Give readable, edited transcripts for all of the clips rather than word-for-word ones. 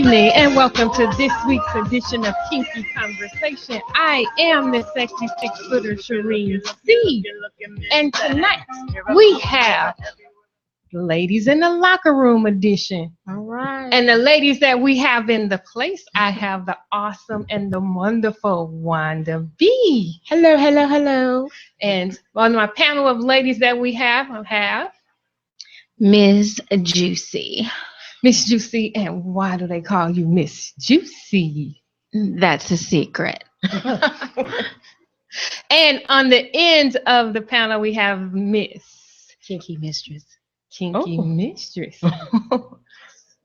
evening and welcome to this week's edition of Kinky Conversation. I am Miss Sexy Six-Footer Shireen C. And tonight we have Ladies in the Locker Room edition. All right. And the ladies that we have in the place, I have the awesome and the wonderful Wanda B. Hello, hello, hello. And on my panel of ladies that we have, I have Miss Juicy. Miss Juicy. And why do they call you Miss Juicy? That's a secret. And on the end of the panel, we have Miss Kinky Mistress. Kinky Mistress.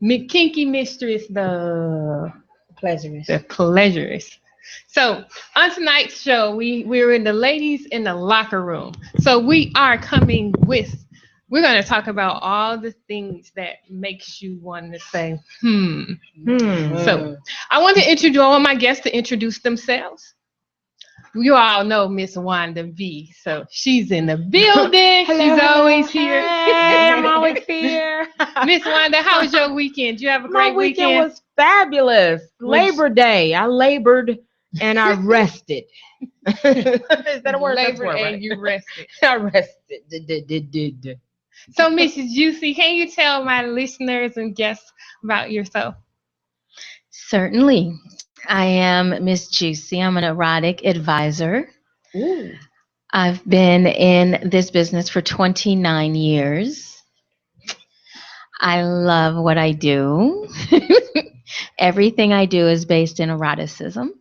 Kinky Mistress, the pleasurist. So on tonight's show, we're in the Ladies in the Locker Room. So we're going to talk about all the things that makes you want to say, So I want my guests to introduce themselves. You all know Miss Wanda V. So she's in the building. She's always here. Hey, I'm always here. Miss Wanda, how was your weekend? Did you have a great weekend? My weekend was fabulous. Labor Day. I labored and I rested. Is that a word? Labor word, and right? you rested. I rested. So, Mrs. Juicy, can you tell my listeners and guests about yourself? Certainly. I am Miss Juicy. I'm an erotic advisor. Ooh. I've been in this business for 29 years. I love what I do. Everything I do is based in eroticism.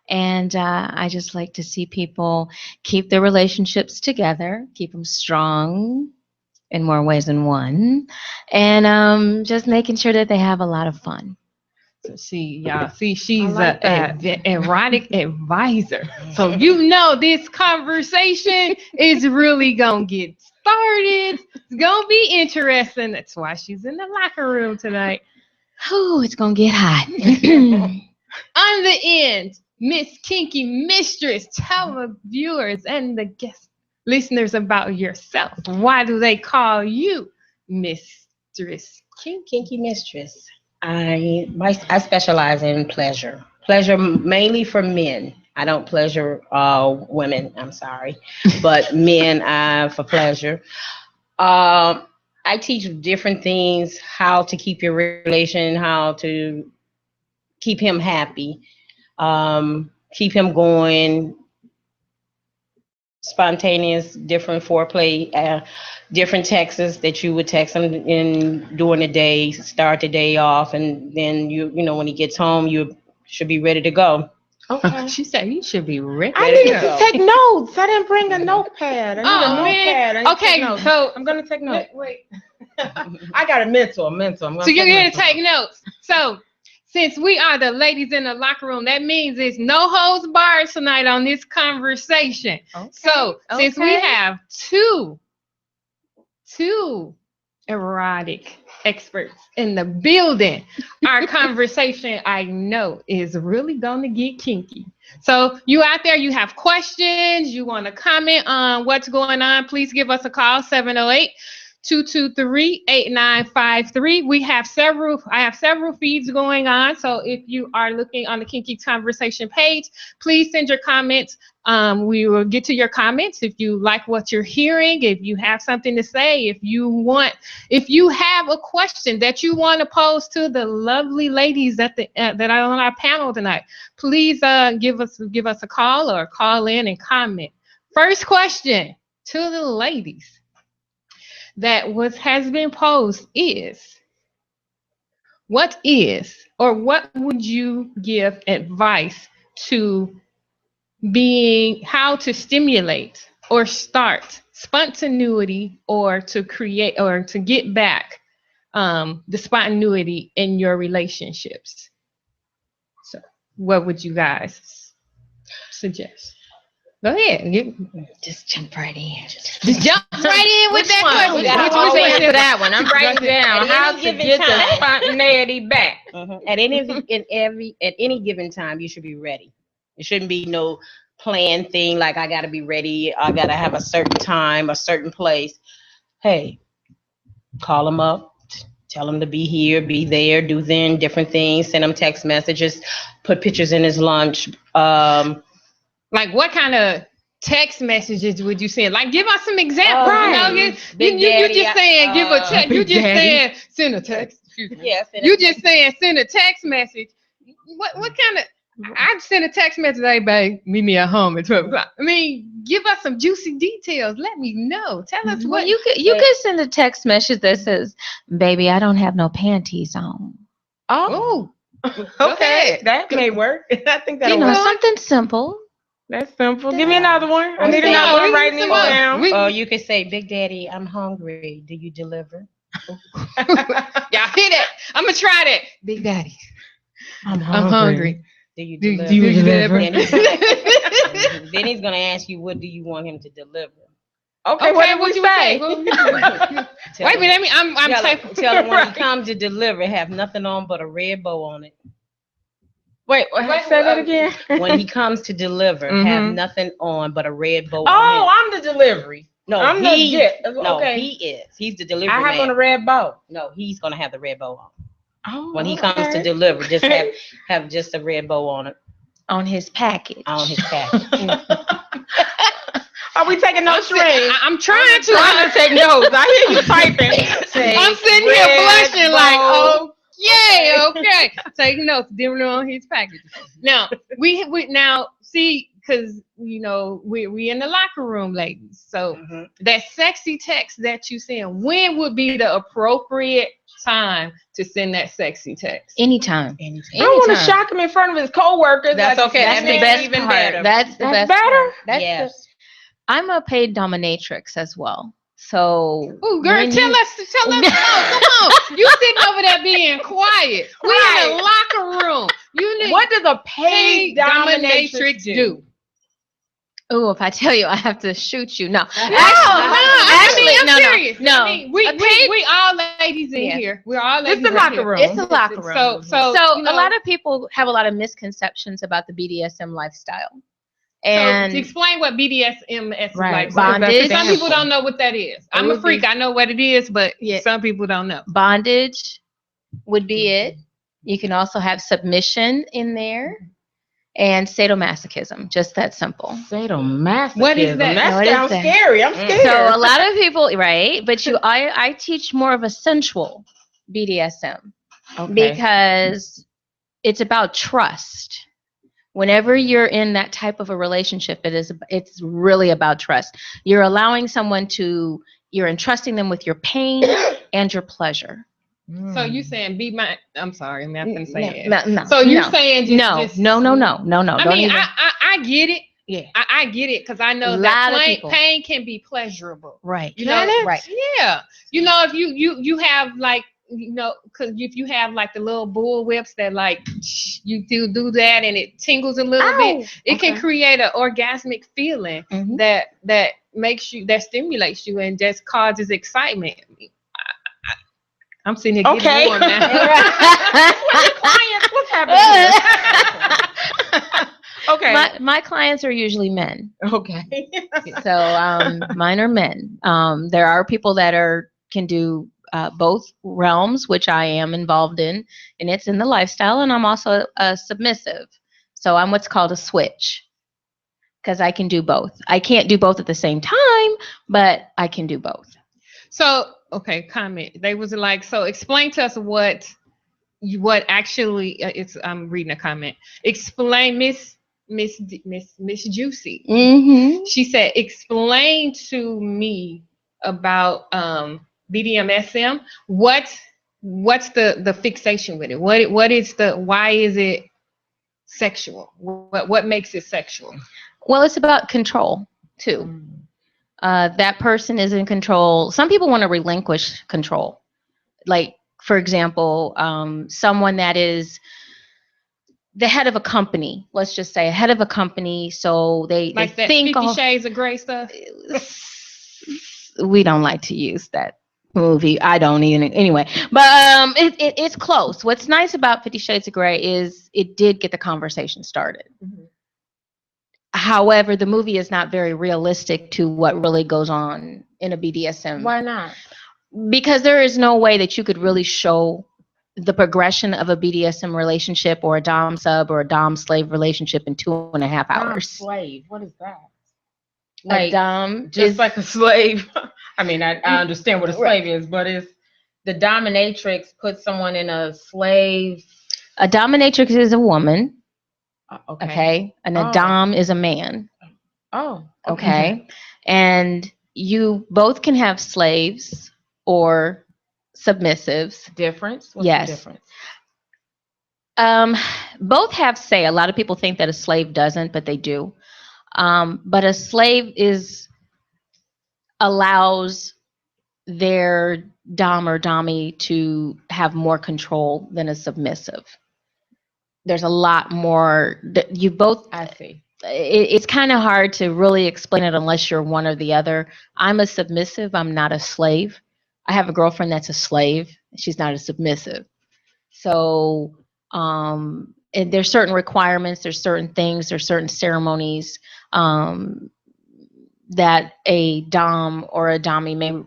And I just like to see people keep their relationships together, keep them strong in more ways than one, and just making sure that they have a lot of fun. So she's like an erotic advisor. So you know this conversation is really going to get started. It's going to be interesting. That's why she's in the locker room tonight. Oh, it's going to get hot. On the end, Miss Kinky Mistress, tell the viewers and the guest listeners about yourself. Why do they call you Mistress Kinky Mistress. I specialize in pleasure mainly for men. I don't pleasure women, I'm sorry, but men for pleasure. I teach different things, how to keep your relation, how to keep him happy, keep him going, spontaneous, different foreplay, different texts that you would text him during the day, start the day off, and then you know when he gets home, you should be ready to go. Okay. She said you should be ready. I needed to take notes. I didn't bring a notepad. I need a notepad. Okay, so I'm gonna take notes. Wait. I got a mentor. So you're gonna take notes. So since we are the Ladies in the Locker Room, that means it's no holds barred tonight on this conversation. Okay. So since we have two erotic experts in the building, our conversation, I know, is really going to get kinky. So you out there, you have questions, you want to comment on what's going on, please give us a call, 708-223-8953. I have several feeds going on. So if you are looking on the Kinky Conversation page, please send your comments. We will get to your comments if you like what you're hearing, if you have something to say, if you have a question that you want to pose to the lovely ladies that are on our panel tonight, please give us a call or call in and comment. First question to the ladies that has been posed is, what would you give advice to how to stimulate or start spontaneity or to create or to get back the spontaneity in your relationships? So what would you guys suggest? Go ahead. Just jump right in. Just jump right in with that question. We got to answer that one. I'm writing down how to get the spontaneity back. At any given time, you should be ready. It shouldn't be no planned thing like I got to be ready. I got to have a certain time, a certain place. Hey, call them up, Tell him to be here, be there, do then different things. Send him text messages, put pictures in his lunch. Like what kind of text messages would you send? Like, give us some examples. Right. You just saying give a text. You just saying send a text. Yeah. You just saying send a text message. What kind of? I'd send a text message. Hey, babe, meet me at home at 12 o'clock. I mean, give us some juicy details. Let me know. Tell us what you could send a text message that says, "Baby, I don't have no panties on." Oh, okay, that may work. I think that'll work. work. Something simple. That's simple. Give me another one. I need another one right now. Or you could say, Big Daddy, I'm hungry. Do you deliver? Y'all hear that? I'm gonna try that. Big Daddy, I'm hungry. Do you deliver? Do you deliver? Then he's gonna ask you, what do you want him to deliver? Okay, what would you say? Wait a minute, I'm typing. Tell him when he comes to deliver, have nothing on but a red bow on it. Wait, say that again. When he comes to deliver, have nothing on but a red bow on it. Oh, I'm the delivery. No, I'm he okay. is. He's the delivery I have man. on a red bow. No, he's gonna have the red bow on. Oh, when he comes to deliver, just have just a red bow on it. On his package. On his package. Are we taking notes, Shereen? I'm trying to. I'm gonna take notes. I hear you typing. I'm sitting here blushing like, oh yeah, okay. Taking notes, different on his package. Now we now see, because we in the locker room, ladies. So that sexy text that you send, when would be the appropriate time to send that sexy text? Anytime. I don't want to shock him in front of his coworkers. That's okay. That's the best even part. better. That's the best better. Part. Yes. I'm a paid dominatrix as well. So, oh, girl, tell us. No, come on. You sitting over there being quiet. We in a locker room. What does a paid dominatrix do? Oh, if I tell you, I have to shoot you. No, actually, I'm serious. No, we all ladies in here. We're all ladies. It's the locker room. It's the locker room. So a lot of people have a lot of misconceptions about the BDSM lifestyle. And so explain what BDSM is like. Bondage. Some people don't know what that is. I'm a freak. I know what it is, but some people don't know. Bondage would be it. You can also have submission in there. And sadomasochism, just that simple. Sadomasochism. What is that? That sounds scary. I'm scared. So a lot of people, right? But I teach more of a sensual BDSM because it's about trust. Whenever you're in that type of a relationship, it's really about trust. You're allowing someone you're entrusting them with your pain and your pleasure. So you saying I'm sorry, I'm not gonna say it. No. So you're saying just no. I mean, I get it. Yeah, I get it, because I know that pain can be pleasurable. Right. Right. Yeah. If you have like, because if you have like the little bull whips that like you do that and it tingles a little bit, it can create an orgasmic feeling that makes you, that stimulates you and just causes excitement. I'm sitting here getting warm now. What's happening? Okay. My clients are usually men. Okay. So mine are men. There are people that can do both realms, which I am involved in, and it's in the lifestyle, and I'm also a submissive. So I'm what's called a switch, because I can do both. I can't do both at the same time, but I can do both. So, comment. They was like, so explain to us what actually I'm reading a comment. Explain, Miss Juicy. She said, explain to me about BDSM. What's the fixation with it? Why is it sexual? What makes it sexual? Well, it's about control too. That person is in control. Some people want to relinquish control. Like, for example, someone that is the head of a company, let's just say a head of a company. So they that think 50 Shades of Grey stuff. We don't like to use that movie. I don't even, anyway, but it's close. What's nice about 50 Shades of Grey is it did get the conversation started. However, the movie is not very realistic to what really goes on in a BDSM. Why not? because there is no way that you could really show the progression of a BDSM relationship or a Dom sub or a Dom slave relationship in 2.5 Dom hours. slave. What is that? A Dom just is like a slave. I mean, I understand what a Right. slave is, but is the dominatrix put someone in a slave? a dominatrix is a woman, Okay. okay, and a Oh. Dom is a man, Oh. okay, and you both can have slaves or submissives. Difference? What's Yes. the difference? Both have say. A lot of people think that a slave doesn't, but they do. But a slave allows their dom or dommy to have more control than a submissive. There's a lot more that you both. I see. It's kind of hard to really explain it unless you're one or the other. I'm a submissive. I'm not a slave. I have a girlfriend that's a slave. She's not a submissive. So, and there's certain requirements, there's certain things, there's certain ceremonies that a dom or a dommy may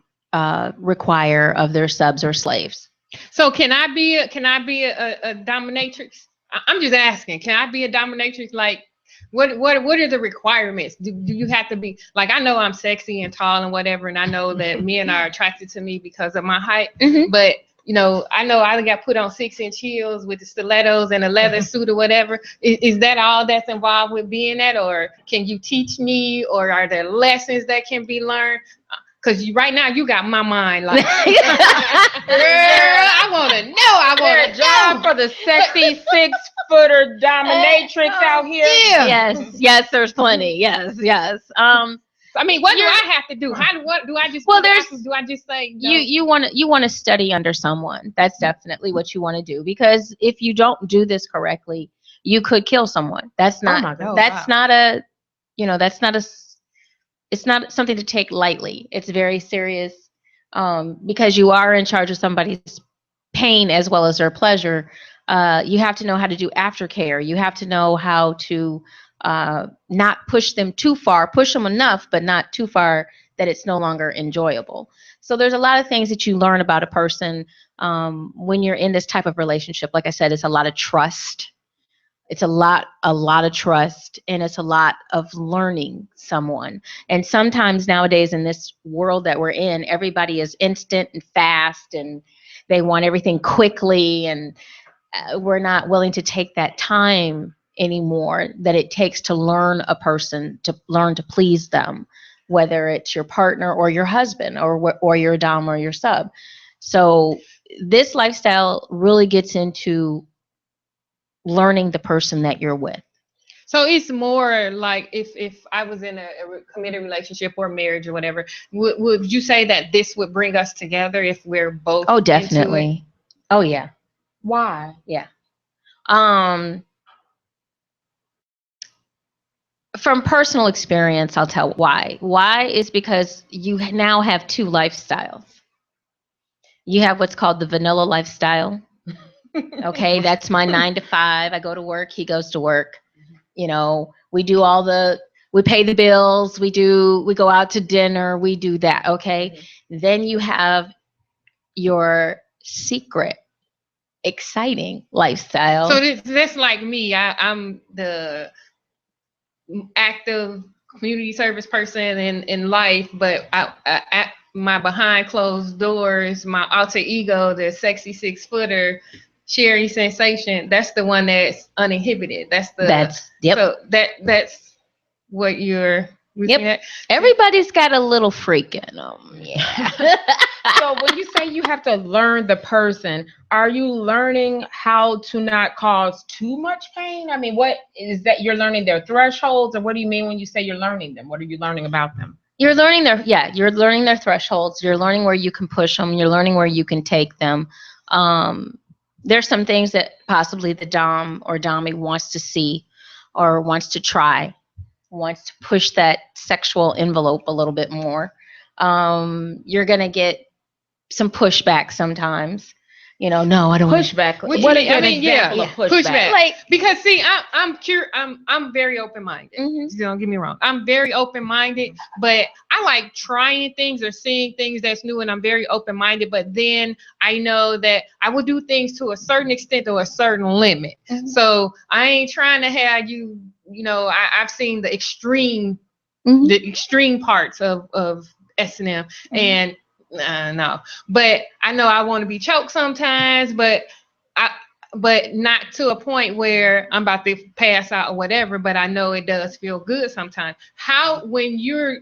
require of their subs or slaves. So can I be a dominatrix? I'm just asking. Can I be a dominatrix? Like, what are the requirements? Do you have to be like? I know I'm sexy and tall and whatever, and I know that men are attracted to me because of my height. Mm-hmm. But I know I got put on 6-inch heels with the stilettos and a leather suit or whatever. Is that all that's involved with being that, or can you teach me, or are there lessons that can be learned? Because right now you got my mind like, girl, I want to know. I want to job for the sexy 6-footer dominatrix out here. Yeah. Yes, there's plenty. Yes. I mean, what do I have to do? What do I just? Well, do I just say no? you want to study under someone. That's definitely what you want to do, because if you don't do this correctly, you could kill someone. That's not. my God. That's not a. That's not a. It's not something to take lightly. It's very serious, because you are in charge of somebody's pain as well as their pleasure. You have to know how to do aftercare. You have to know how to not push them too far, push them enough, but not too far that it's no longer enjoyable. So there's a lot of things that you learn about a person when you're in this type of relationship. Like I said, it's a lot of trust. It's a lot of trust, and it's a lot of learning someone. And sometimes nowadays in this world that we're in, everybody is instant and fast, and they want everything quickly, and we're not willing to take that time anymore that it takes to learn a person, to learn to please them, whether it's your partner or your husband or your dom or your sub. So this lifestyle really gets into learning the person that you're with. So it's more like if I was in a committed relationship or marriage or whatever, would you say that this would bring us together if we're both? Oh, definitely. Oh, yeah. Why? Yeah. From personal experience, I'll tell why. Why is because you now have two lifestyles. You have what's called the vanilla lifestyle. Okay, that's my 9 to 5. I go to work, he goes to work. We do we pay the bills, we go out to dinner, we do that. Okay. Mm-hmm. Then you have your secret, exciting lifestyle. So that's like me. I'm the active community service person in life, but I my behind closed doors, my alter ego, the sexy 6-footer, Sherry Sensation, that's the one that's uninhibited. Yep. So that's what you're looking at. Everybody's got a little freak in them. Yeah. So when you say you have to learn the person, are you learning how to not cause too much pain? I mean, what is that? You're learning their thresholds, or what do you mean when you say you're learning them? What are you learning about them? You're learning their thresholds. You're learning where you can push them. You're learning where you can take them. There's some things that possibly the dom or dommy wants to see or wants to try, wants to push that sexual envelope a little bit more. You're going to get some pushback sometimes. no, I don't want to. Pushback. What What you is mean? I an mean, example yeah, of pushback? pushback. Like, Because see, I'm very open-minded. Mhm. Don't get me wrong. I'm very open-minded, but I like trying things or seeing things that's new, and I'm very open-minded. But then I know that I will do things to a certain extent or a certain limit. Mhm. So I ain't trying to have you. I've seen the extreme Mhm. the extreme parts of S&M, and no, but I know I want to be choked sometimes, but not to a point where I'm about to pass out or whatever, but I know it does feel good sometimes. You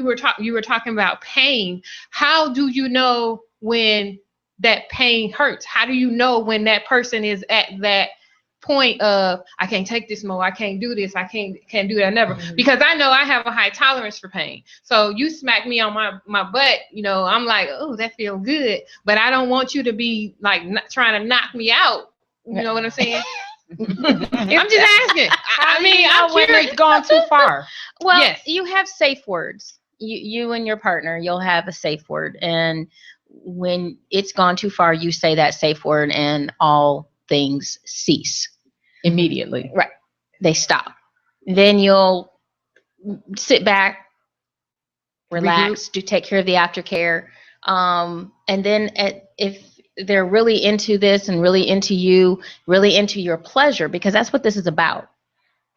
were talking about pain, how do you know when that pain hurts? How do you know when that person is at that point of, I can't take this more, I can't do this, I can't do that never? Because I know I have a high tolerance for pain. So you smack me on my butt, I'm like, oh, that feels good, but I don't want you to be like trying to knock me out. You know what I'm saying? I'm just asking. I mean, I'm when curious. it's gone too far. Well, Yes. you have safe words. You and your partner, you'll have a safe word, and when it's gone too far, you say that safe word, and all things cease Immediately. Right. They stop. Then you'll sit back, relax, take care of the aftercare. And then if they're really into this and really into you, really into your pleasure, because that's what this is about.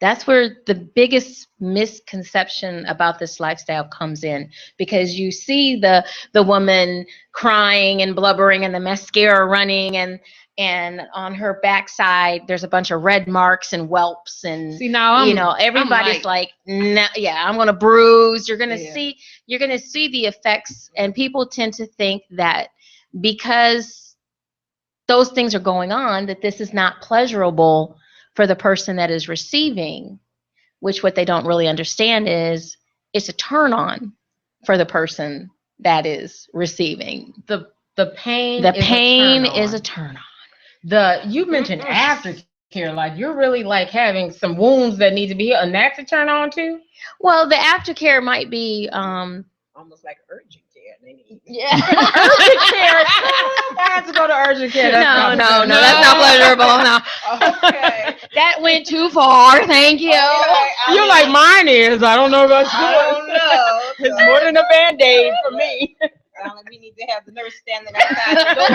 That's where the biggest misconception about this lifestyle comes in, because you see the woman crying and blubbering and the mascara running, and on her backside there's a bunch of red marks and whelps, and See, now everybody's like, no, yeah, I'm gonna bruise. You're gonna see the effects, and people tend to think that because those things are going on, that this is not pleasurable for the person that is receiving, which what they don't really understand is it's a turn on for the person that is receiving. The pain is a turn on. You mentioned aftercare, like you're really like having some wounds that need to be healed, and that's a turn on too? Well, the aftercare might be almost like urgent care. Yeah. Urgent care. I have to go to urgent care. No, that's not pleasurable. No. Okay. That went too far. Thank you. You're like, mine is. I don't know about yours. I don't know. It's more than a Band-Aid for me. We need to have the nurse standing outside the door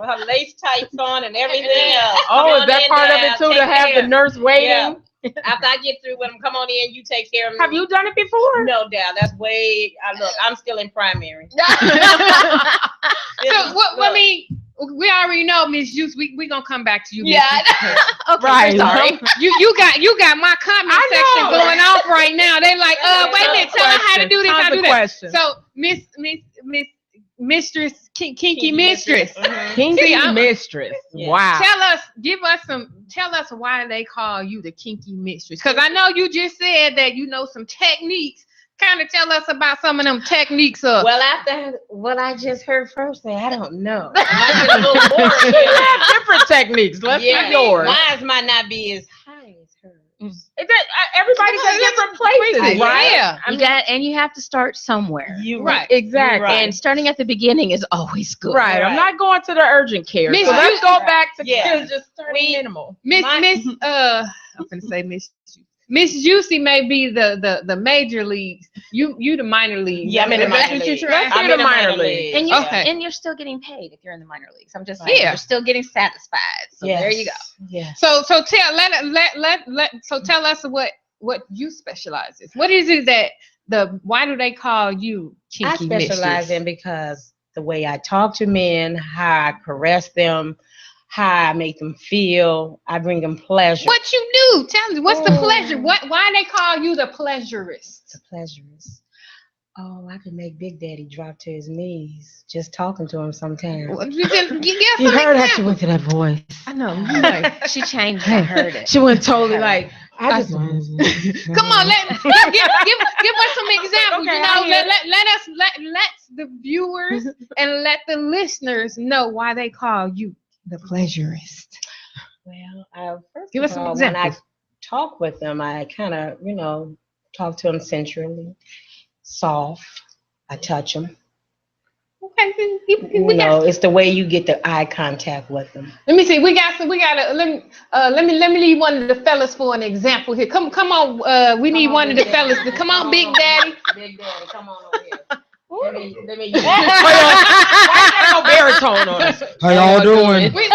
with her lace tights on and everything else. Oh, is that part of it too, to have the nurse waiting? Yeah. After I get through with them, come on in, you take care of me. Have you done it before? No, Dad. That's way. Look, I'm still in primary. So what? I mean, we already know, Miss Juice. We gonna come back to you. Yeah. Okay. Right. Sorry. You got my comment section going off right now. They like, wait a minute, tell her how to do this, how to do that. So Mistress, Kinky Mistress. Kinky Mistress. Wow. Tell us why they call you the Kinky Mistress. Because I know you just said that you know some techniques. Kind of tell us about some of them techniques. Well, after what I just heard first, I don't know. I get a little boring. You have different techniques. Let's hear yours. Mine might not be as high as hers. Everybody's at different places, right? Yeah. You have to start somewhere. Right. Exactly. Right. And starting at the beginning is always good. Right. I'm not going to the urgent care. So let's go back to just starting minimal. I'm gonna say Miss Juicy may be the major leagues. You the minor leagues. Yeah, I'm in the minor leagues. I'm in the minor leagues. And you're still getting paid if you're in the minor leagues. I'm just saying, you're still getting satisfied. So there you go. Yeah. So tell us what you specialize in. What is it that why do they call you Kinky Mistress? I specialize in because the way I talk to men, how I caress them, how I make them feel, I bring them pleasure. What you do? Tell me, what's the pleasure? Why they call you the pleasurist? The pleasurist. Oh, I could make Big Daddy drop to his knees just talking to him sometimes. You heard how she went to that voice. I know. She changed. I heard it. She went totally like, come on, give us some examples. Okay, let the viewers and let the listeners know why they call you the pleasurist. Well, first give us some examples. When I talk with them, I kind of, talk to them sensually, soft. I touch them. It's the way you get the eye contact with them. Let me see. Let me leave one of the fellas for an example here. Come on. We need one of the fellas to come on, Big Daddy. Big Daddy, come on over here. Let me Why no baritone on us? How y'all doing? We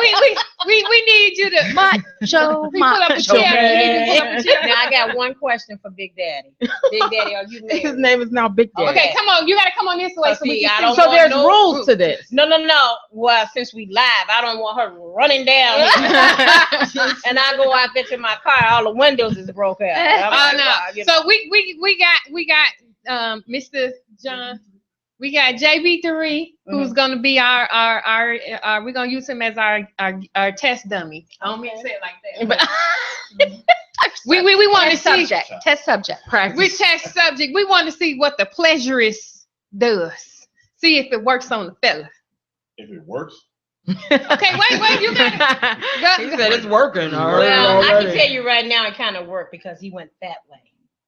need you to Macho. pull up a chair. Now I got one question for Big Daddy. Big Daddy, are you married? His name is now Big Daddy. Okay, come on. You gotta come on this way so we can see. So there's rules to this. No. Well, since we live, I don't want her running down here. And I go out there to my car, all the windows is broke out. No. So we got Mr. John. We got JB3, who's gonna be our we're gonna use him as our test dummy. I don't mean to say it like that. But we want to see Test subject. we test subject. We want to see what the pleasurist does. See if it works on the fella. If it works. Okay, wait, you got He said it's working. Well, I can tell you right now, it kind of worked because he went that way.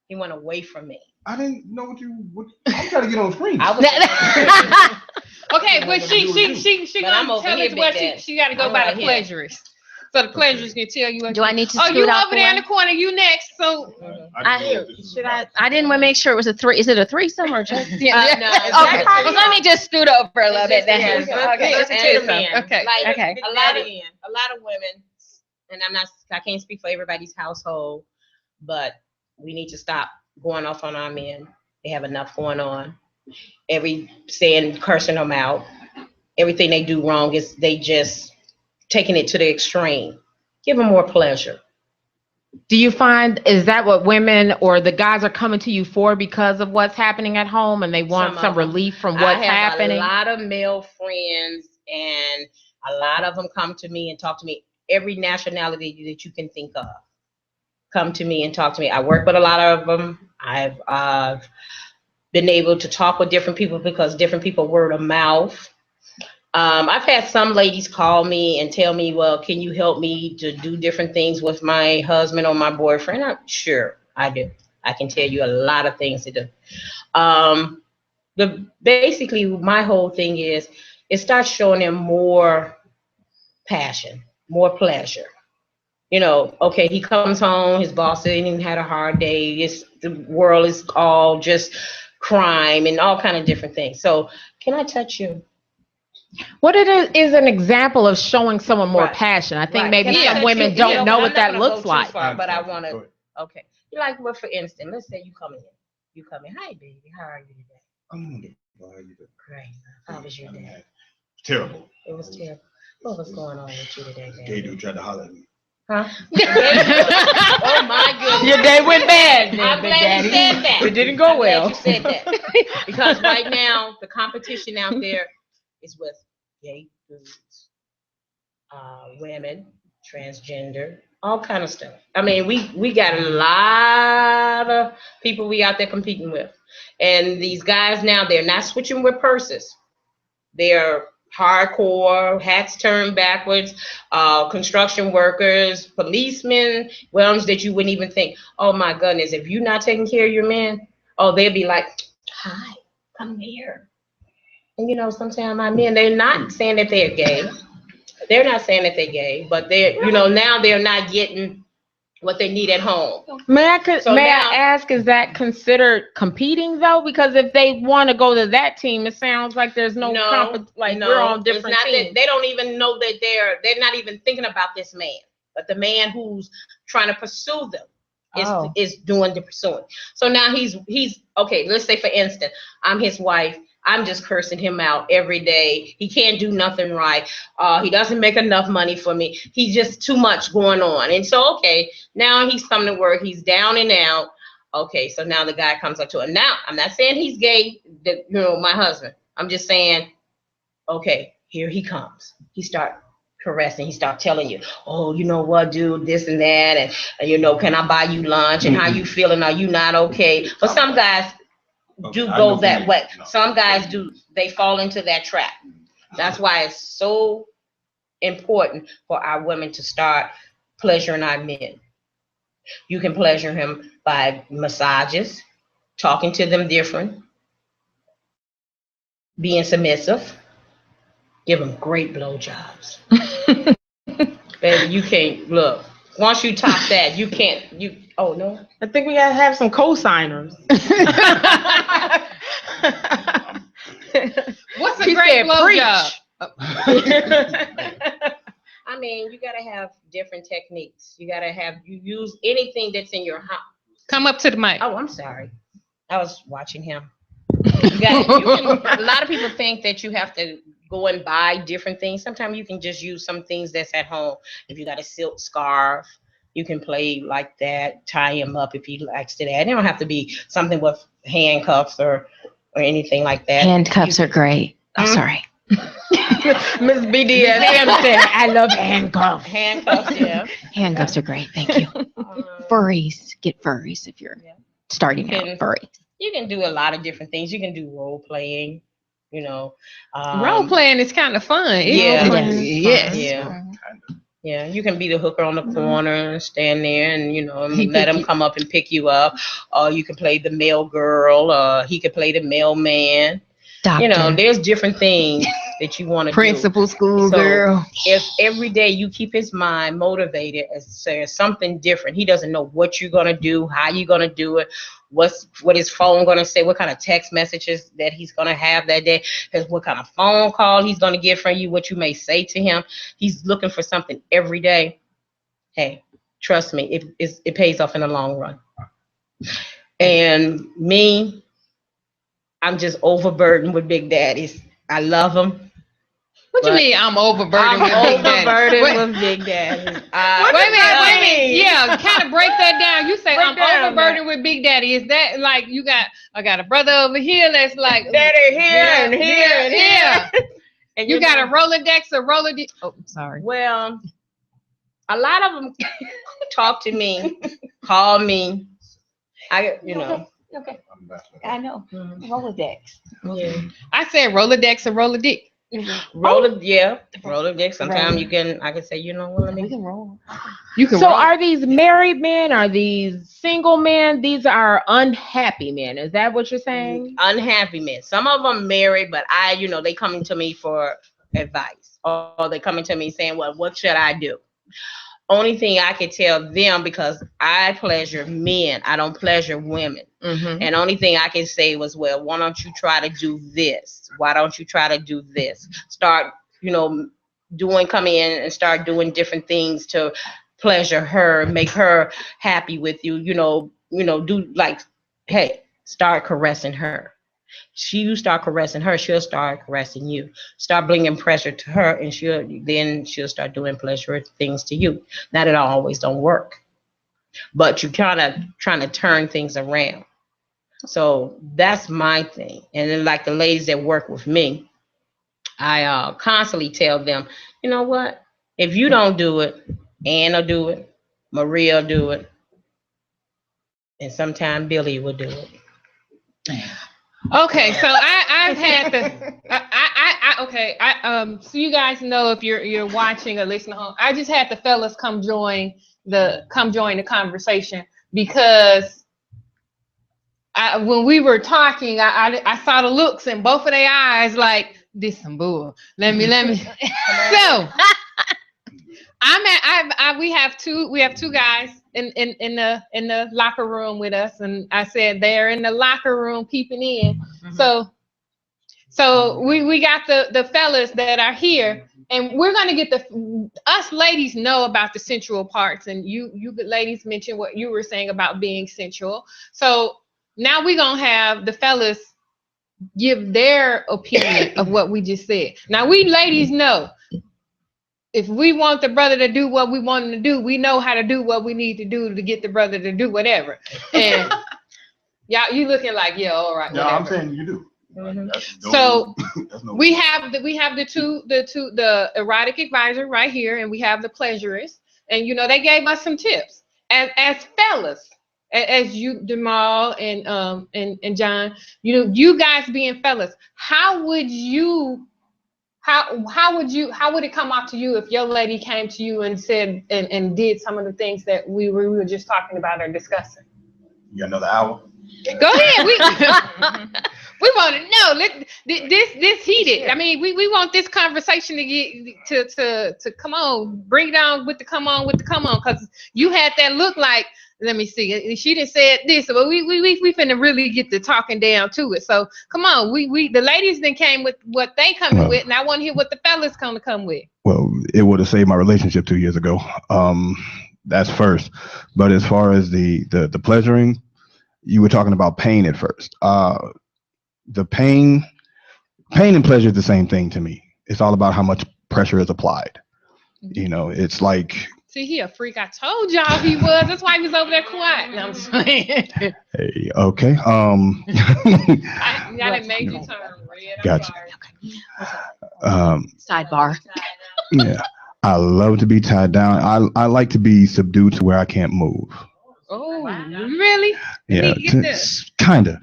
He went away from me. I didn't know what I'm trying to get on screen. Okay, but she gonna tell us what she got to go by the pleasurist. So the pleasurist can tell you. Do I need to? Oh, you over there in the corner. You next. So I didn't want to make sure it was a three. Is it a threesome or just? No, Okay. Well, let me just scoot over a little bit then. Okay. Okay. A lot of women, and I can't speak for everybody's household, but we need to stop going off on our men. They have enough going on. Cursing them out. Everything they do wrong is they just taking it to the extreme. Give them more pleasure. Do you find, is that what women or the guys are coming to you for because of what's happening at home and they want some relief from what's happening? I have a lot of male friends and a lot of them come to me and talk to me. Every nationality that you can think of come to me and talk to me. I work with a lot of them. I've been able to talk with different people because different people word of mouth. I've had some ladies call me and tell me, well, can you help me to do different things with my husband or my boyfriend? Sure, I do. I can tell you a lot of things to do. Basically, my whole thing is it starts showing them more passion, more pleasure. Okay, he comes home, his boss ain't had a hard day. The world is all just crime and all kind of different things. So, can I touch you? What is an example of showing someone more passion? I think maybe some women don't know what that looks like. But I want to. Okay, well, for instance, let's say you come in. Hi, baby. How are you today? I'm wonderful. How are you doing? Great. How was your day? Terrible. It was terrible. What was going on with you today, baby? Gay dude tried to holler at me. Huh? Oh my goodness. Your day went bad. I'm glad you said that. It didn't go well. You said that. Because right now the competition out there is with gay dudes, women, transgender, all kind of stuff. I mean, we got a lot of people we out there competing with. And these guys now, they're not switching with purses. They're hardcore, hats turned backwards, construction workers, policemen, ones that you wouldn't even think, oh my goodness, if you're not taking care of your man, they'll be like, hi, come here. And sometimes my men, they're not saying that they're gay. They're not saying that they're gay, but now they're not getting what they need at home. May I ask, is that considered competing though? Because if they want to go to that team, it sounds like there's we're on different teams. They don't even know that they're not even thinking about this man, but the man who's trying to pursue them is doing the pursuing. So now he's okay. Let's say for instance, I'm his wife. I'm just cursing him out every day. He can't do nothing right. He doesn't make enough money for me. He's just too much going on. And so, okay, now he's coming to work. He's down and out. Okay, so now the guy comes up to him. Now, I'm not saying he's gay, my husband. I'm just saying, okay, here he comes. He start caressing. He start telling you, oh, you know what, dude, this and that. And can I buy you lunch? And how you feeling? Are you not okay? But some guys go that way. No. Some guys do, they fall into that trap. That's why it's so important for our women to start pleasuring our men. You can pleasure him by massages, talking to them different, being submissive, Give them great blowjobs. Baby, you can't look. Once you top that, you can't. Oh no. I think we gotta have some co-signers. What's a He great said, blowjob? I mean, you gotta have different techniques. You use anything that's in your house. Come up to the mic. Oh, I'm sorry. I was watching him. A lot of people think that you have to go and buy different things. Sometimes you can just use some things that's at home. If you got a silk scarf, you can play like that, tie him up if he likes to that. It don't have to be something with handcuffs or anything like that. Handcuffs are great. Oh, sorry. Miss BDSM said, I love handcuffs. Handcuffs, yeah. Handcuffs are great. Thank you. Furries. Get furries if you're starting out. Furry. You can do a lot of different things. You can do role playing, you know. Role playing is kind of fun. Yeah. Yes. Yeah. Yeah, you can be the hooker on the corner and stand there and, let him come up and pick you up. Or you can play the male girl. He could play the mailman. Doctor. There's different things that you want to do. Principal, school girl. If every day you keep his mind motivated as there's something different, he doesn't know what you're going to do, how you're going to do it, what his phone going to say, what kind of text messages that he's going to have that day, what kind of phone call he's going to get from you, what you may say to him. He's looking for something every day. Hey, trust me, it pays off in the long run. And me, I'm just overburdened with big daddies. I love them. What you mean I'm overburdened with big daddies? With big daddies. Wait a minute. Yeah, kind of break that down. You say I'm overburdened with big daddy. Is that like I got a brother over here that's like daddy here and here and here. And you got a Rolodex. Oh, sorry. Well, a lot of them talk to me, call me. Okay. I know. Rolodex. Yeah. I said Rolodex or Rolodex. Rolodex. Sometimes I can say, let me. We can roll. You can. So roll. are these married men? Are these single men? These are unhappy men. Is that what you're saying? Unhappy men. Some of them married, but they coming to me for advice, or they coming to me saying, well, what should I do? Only thing I can tell them, because I pleasure men, I don't pleasure women. Mm-hmm. And only thing I can say was, well, why don't you try to do this? Why don't you try to do this? Start, come in and start doing different things to pleasure her, make her happy with you, do like, hey, start caressing her. You start caressing her, she'll start caressing you. Start bringing pressure to her, and she'll start doing pleasure things to you. Now that always don't work, but you kind of trying to turn things around. So that's my thing. And then like the ladies that work with me, I constantly tell them, you know what? If you don't do it, Ann will do it, Maria will do it, and sometime Billy will do it. Okay, so I've had so you guys know, if you're watching or listening home, I just had the fellas come join the conversation, because when we were talking, I saw the looks in both of their eyes like, this some bull. Let me. So we have two guys in the locker room with us, and I said they're in the locker room peeping in. Mm-hmm. So we got the fellas that are here, and we're gonna get us ladies know about the sensual parts, and you ladies mentioned what you were saying about being sensual. So now we're gonna have the fellas give their opinion of what we just said. Now we ladies know, if we want the brother to do what we want him to do, we know how to do what we need to do to get the brother to do whatever. And y'all, you looking like, yeah, all right. Yeah, whatever. I'm saying you do. Mm-hmm. So we have the erotic advisor right here, and we have the pleasurist, and they gave us some tips as fellas, as you, Jamal and John, you guys being fellas, how would it come off to you if your lady came to you and said and did some of the things that we were just talking about or discussing? You got another hour? Go ahead. We want to know. This heated. I mean, we want this conversation to get to come on, bring it on with the come on, because you had that look like. Let me see. She didn't say this, but we finna really get to talking down to it. So come on, we the ladies then came with what they coming with, and I want to hear what the fellas gonna come with. Well, it would have saved my relationship 2 years ago. That's first. But as far as the pleasuring, you were talking about pain at first. The pain and pleasure is the same thing to me. It's all about how much pressure is applied. You know, it's like. See, he a freak. I told y'all he was. That's why he was over there quiet. No, I'm just saying. Hey, okay. Y'all done made you turn red. Gotcha. Sidebar. Yeah, I love to be tied down. I like to be subdued to where I can't move. Oh, really? Yeah, kinda.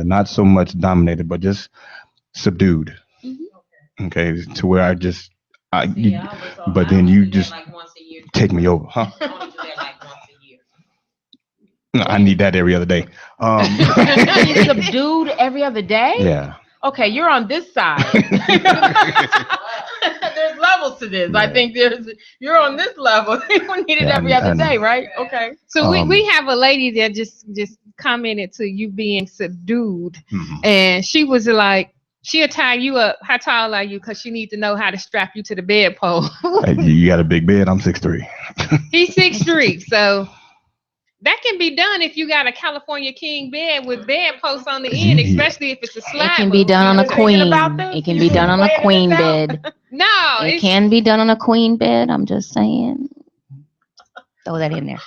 Not so much dominated, but just subdued. Mm-hmm. Okay, to where but then you just take me over, huh? No, I need that every other day. He's subdued every other day? Yeah. Okay, you're on this side. There's levels to this. Yeah. I think you're on this level. You need it every other day, right? Okay. So we have a lady that just commented to you being subdued, and she was like, she'll tie you up. How tall are you? Because she needs to know how to strap you to the bedpost. You got a big bed. I'm 6'3". He's 6'3", so that can be done if you got a California king bed with bedposts on the end, especially if it's a slab. It can be done on a queen. It can be done on a queen bed. No, it can be done on a queen bed. I'm just saying. Throw that in there.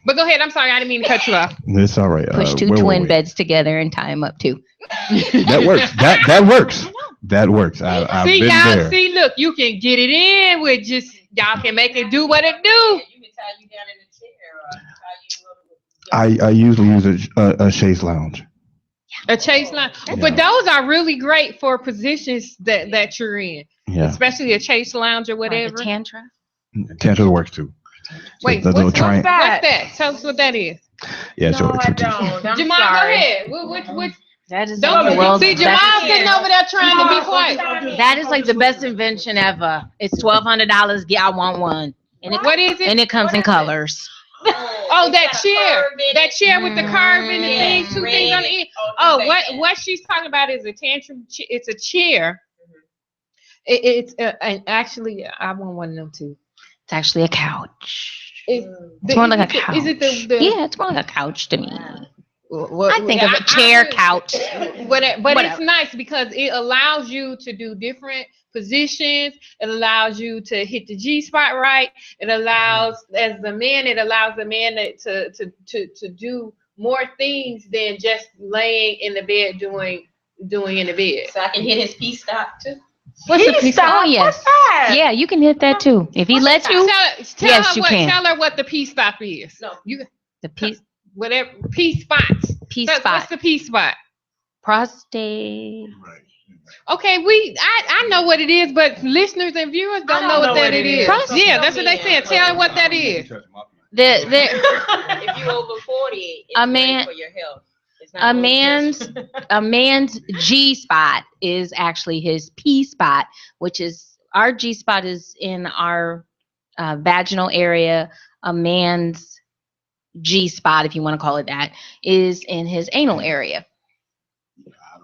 But go ahead. I'm sorry. I didn't mean to cut you off. It's all right. Push two twin beds together and tie them up too. That works. That works. That works. I've see, been y'all. there. See, look, you can get it in with just y'all can make it do what it do. You can tie you down in the chair. I usually use a chaise lounge. A chaise lounge, but those are really great for positions that you're in. Yeah. Especially a chaise lounge or whatever. Like a tantra. Tantra works too. Wait, so what's that? Tell us what that is. Yeah, no, I don't. Jamal, go ahead. What? That is the world's see, Jamal sitting over there trying to be quiet. That is like the best invention ever. It's $1,200. Yeah, I want one. And what is it? And it comes in colors. Oh, that chair with the curve and the thing, two things on the end. Oh, what she's talking about is a tantrum. It's a chair. It's actually I want one of them too. It's actually a couch. It's more like a couch. Is it the yeah, it's more like a couch to me. I think of a chair, couch. But it's nice because it allows you to do different positions. It allows you to hit the G spot right. It allows the man to do more things than just laying in the bed doing in the bed. So I can hit his P-stop too. What's the P-stop? Oh, yes. What's that? Yeah, you can hit that too. If he lets you. Yes, you can. Tell her what the P-stop is. No. The P. Whatever. P-spots. P-spot. What's the P-spot? Prostate. Right. Okay, I know what it is, but listeners and viewers don't know what that is. Yeah, that's what they said. Tell her what that is. If you're over 40, it's great for your health. A man's G spot is actually his P spot, which is our G spot is in our vaginal area. A man's G spot, if you want to call it that, is in his anal area.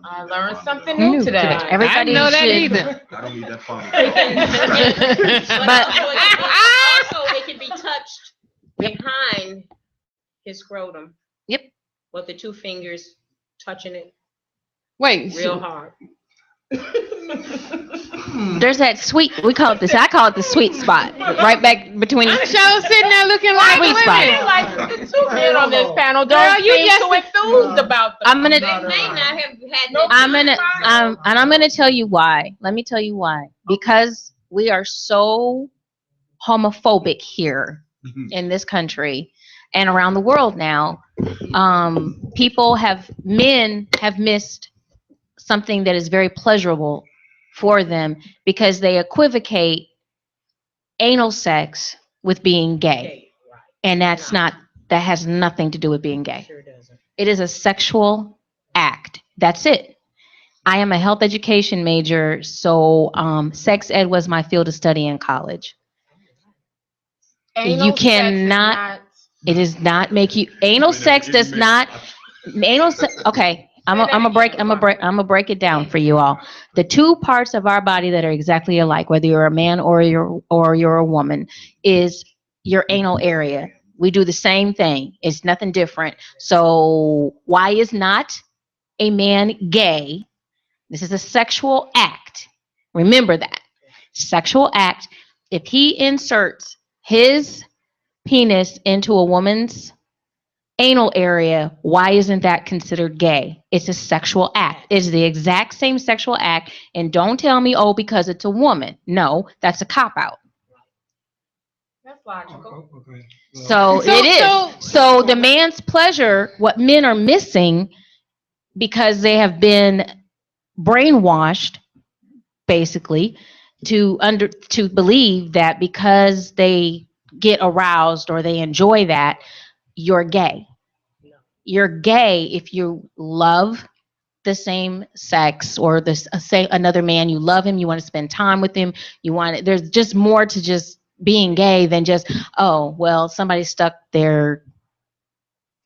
I learned something new today. Everybody I didn't know that either. I don't need that phone. But also it can be touched behind his scrotum. Yep. With the two fingers touching it. Wait. Real hard. There's that sweet. I call it the sweet spot, right back between. I'm sure sitting there looking like sweet spot. Like the two men on this panel, don't you just so enthused about them. I'm gonna tell you why. Let me tell you why. Because we are so homophobic here in this country and around the world now. Men have missed something that is very pleasurable for them because they equivocate anal sex with being gay. And that has nothing to do with being gay. Sure doesn't. It is a sexual act. That's it. I am a health education major, so sex ed was my field of study in college. You cannot. It does not make you. Anal sex does not. Okay. I'm gonna break it down for you all. The two parts of our body that are exactly alike, whether you're a man or you're a woman, is your anal area. We do the same thing. It's nothing different. So why is not a man gay? This is a sexual act. Remember that. Sexual act. If he inserts his penis into a woman's anal area, why isn't that considered gay? It's a sexual act. It's the exact same sexual act. And don't tell me, oh, because it's a woman. No, that's a cop out. That's logical. Okay. So it is. So the man's pleasure, what men are missing because they have been brainwashed, basically, to believe that because they get aroused or they enjoy that, you're gay. You're gay if you love the same sex or say another man, you love him, you want to spend time with him, there's just more to just being gay than just, oh, well, somebody stuck their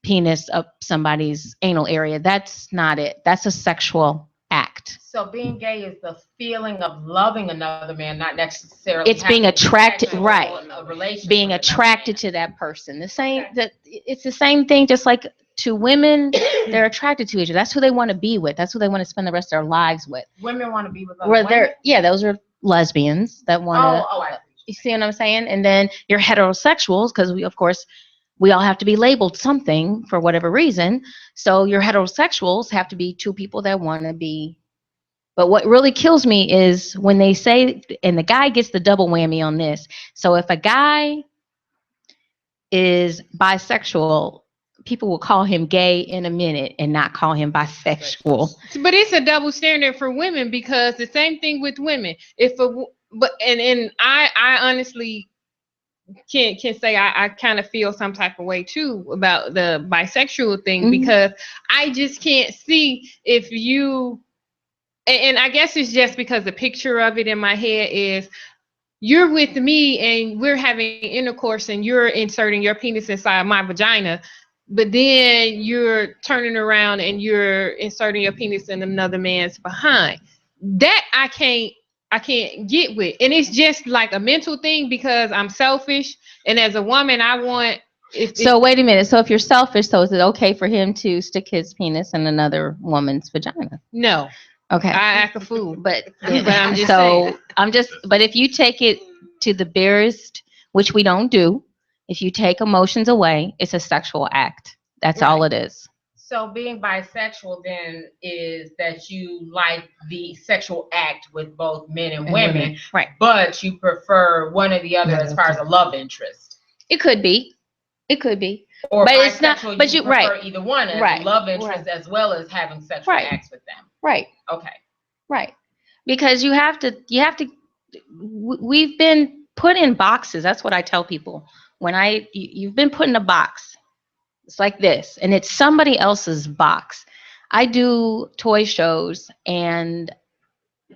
penis up somebody's anal area. That's not it. That's a sexual act. So being gay is the feeling of loving another man, not necessarily. It's being attracted, right? A relationship. Being attracted to that person. The same that it's the same thing. Just like to women, they're attracted to each other. That's who they want to be with. That's who they want to spend the rest of their lives with. Women want to be with other women. Those are lesbians that want to. You see what I'm saying? And then you're heterosexuals because we all have to be labeled something for whatever reason. So your heterosexuals have to be two people that want to be. But what really kills me is when they say, and the guy gets the double whammy on this. So if a guy is bisexual, people will call him gay in a minute and not call him bisexual. But it's a double standard for women because the same thing with women. I honestly can say I kind of feel some type of way too about the bisexual thing because I just can't see if you, and I guess it's just because the picture of it in my head is you're with me and we're having intercourse and you're inserting your penis inside my vagina, but then you're turning around and you're inserting your penis in another man's behind. That I can't get with. And it's just like a mental thing because I'm selfish. And as a woman, I want... So wait a minute. So if you're selfish, so is it okay for him to stick his penis in another woman's vagina? No. Okay. I act a fool. But I'm just saying. But if you take it to the barest, which we don't do, if you take emotions away, it's a sexual act. That's all it is. So being bisexual then is that you like the sexual act with both men and women, right? But you prefer one or the other as far as a love interest. It could be. Or but it's not. But you prefer either one as a love interest as well as having sexual acts with them. Right. Okay. Right. Because you have to. We've been put in boxes. That's what I tell people. You've been put in a box. It's like this, and it's somebody else's box. I do toy shows, and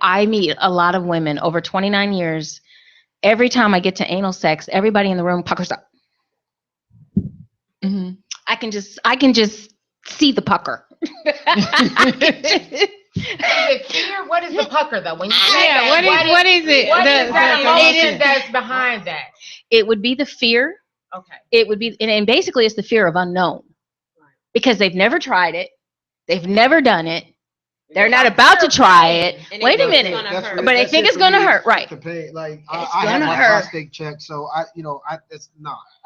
I meet a lot of women over 29 years. Every time I get to anal sex, everybody in the room puckers up. Mm-hmm. I can just see the pucker. Is it fear? What is the pucker though? When you say what is it? What is that emotion that's behind that? It would be the fear. Okay. It would be, and basically it's the fear of unknown, because they've never tried it, they've never done it, they're not about to try it. Wait a minute, but they think it's gonna hurt, right? Like I have my prostate checked, so I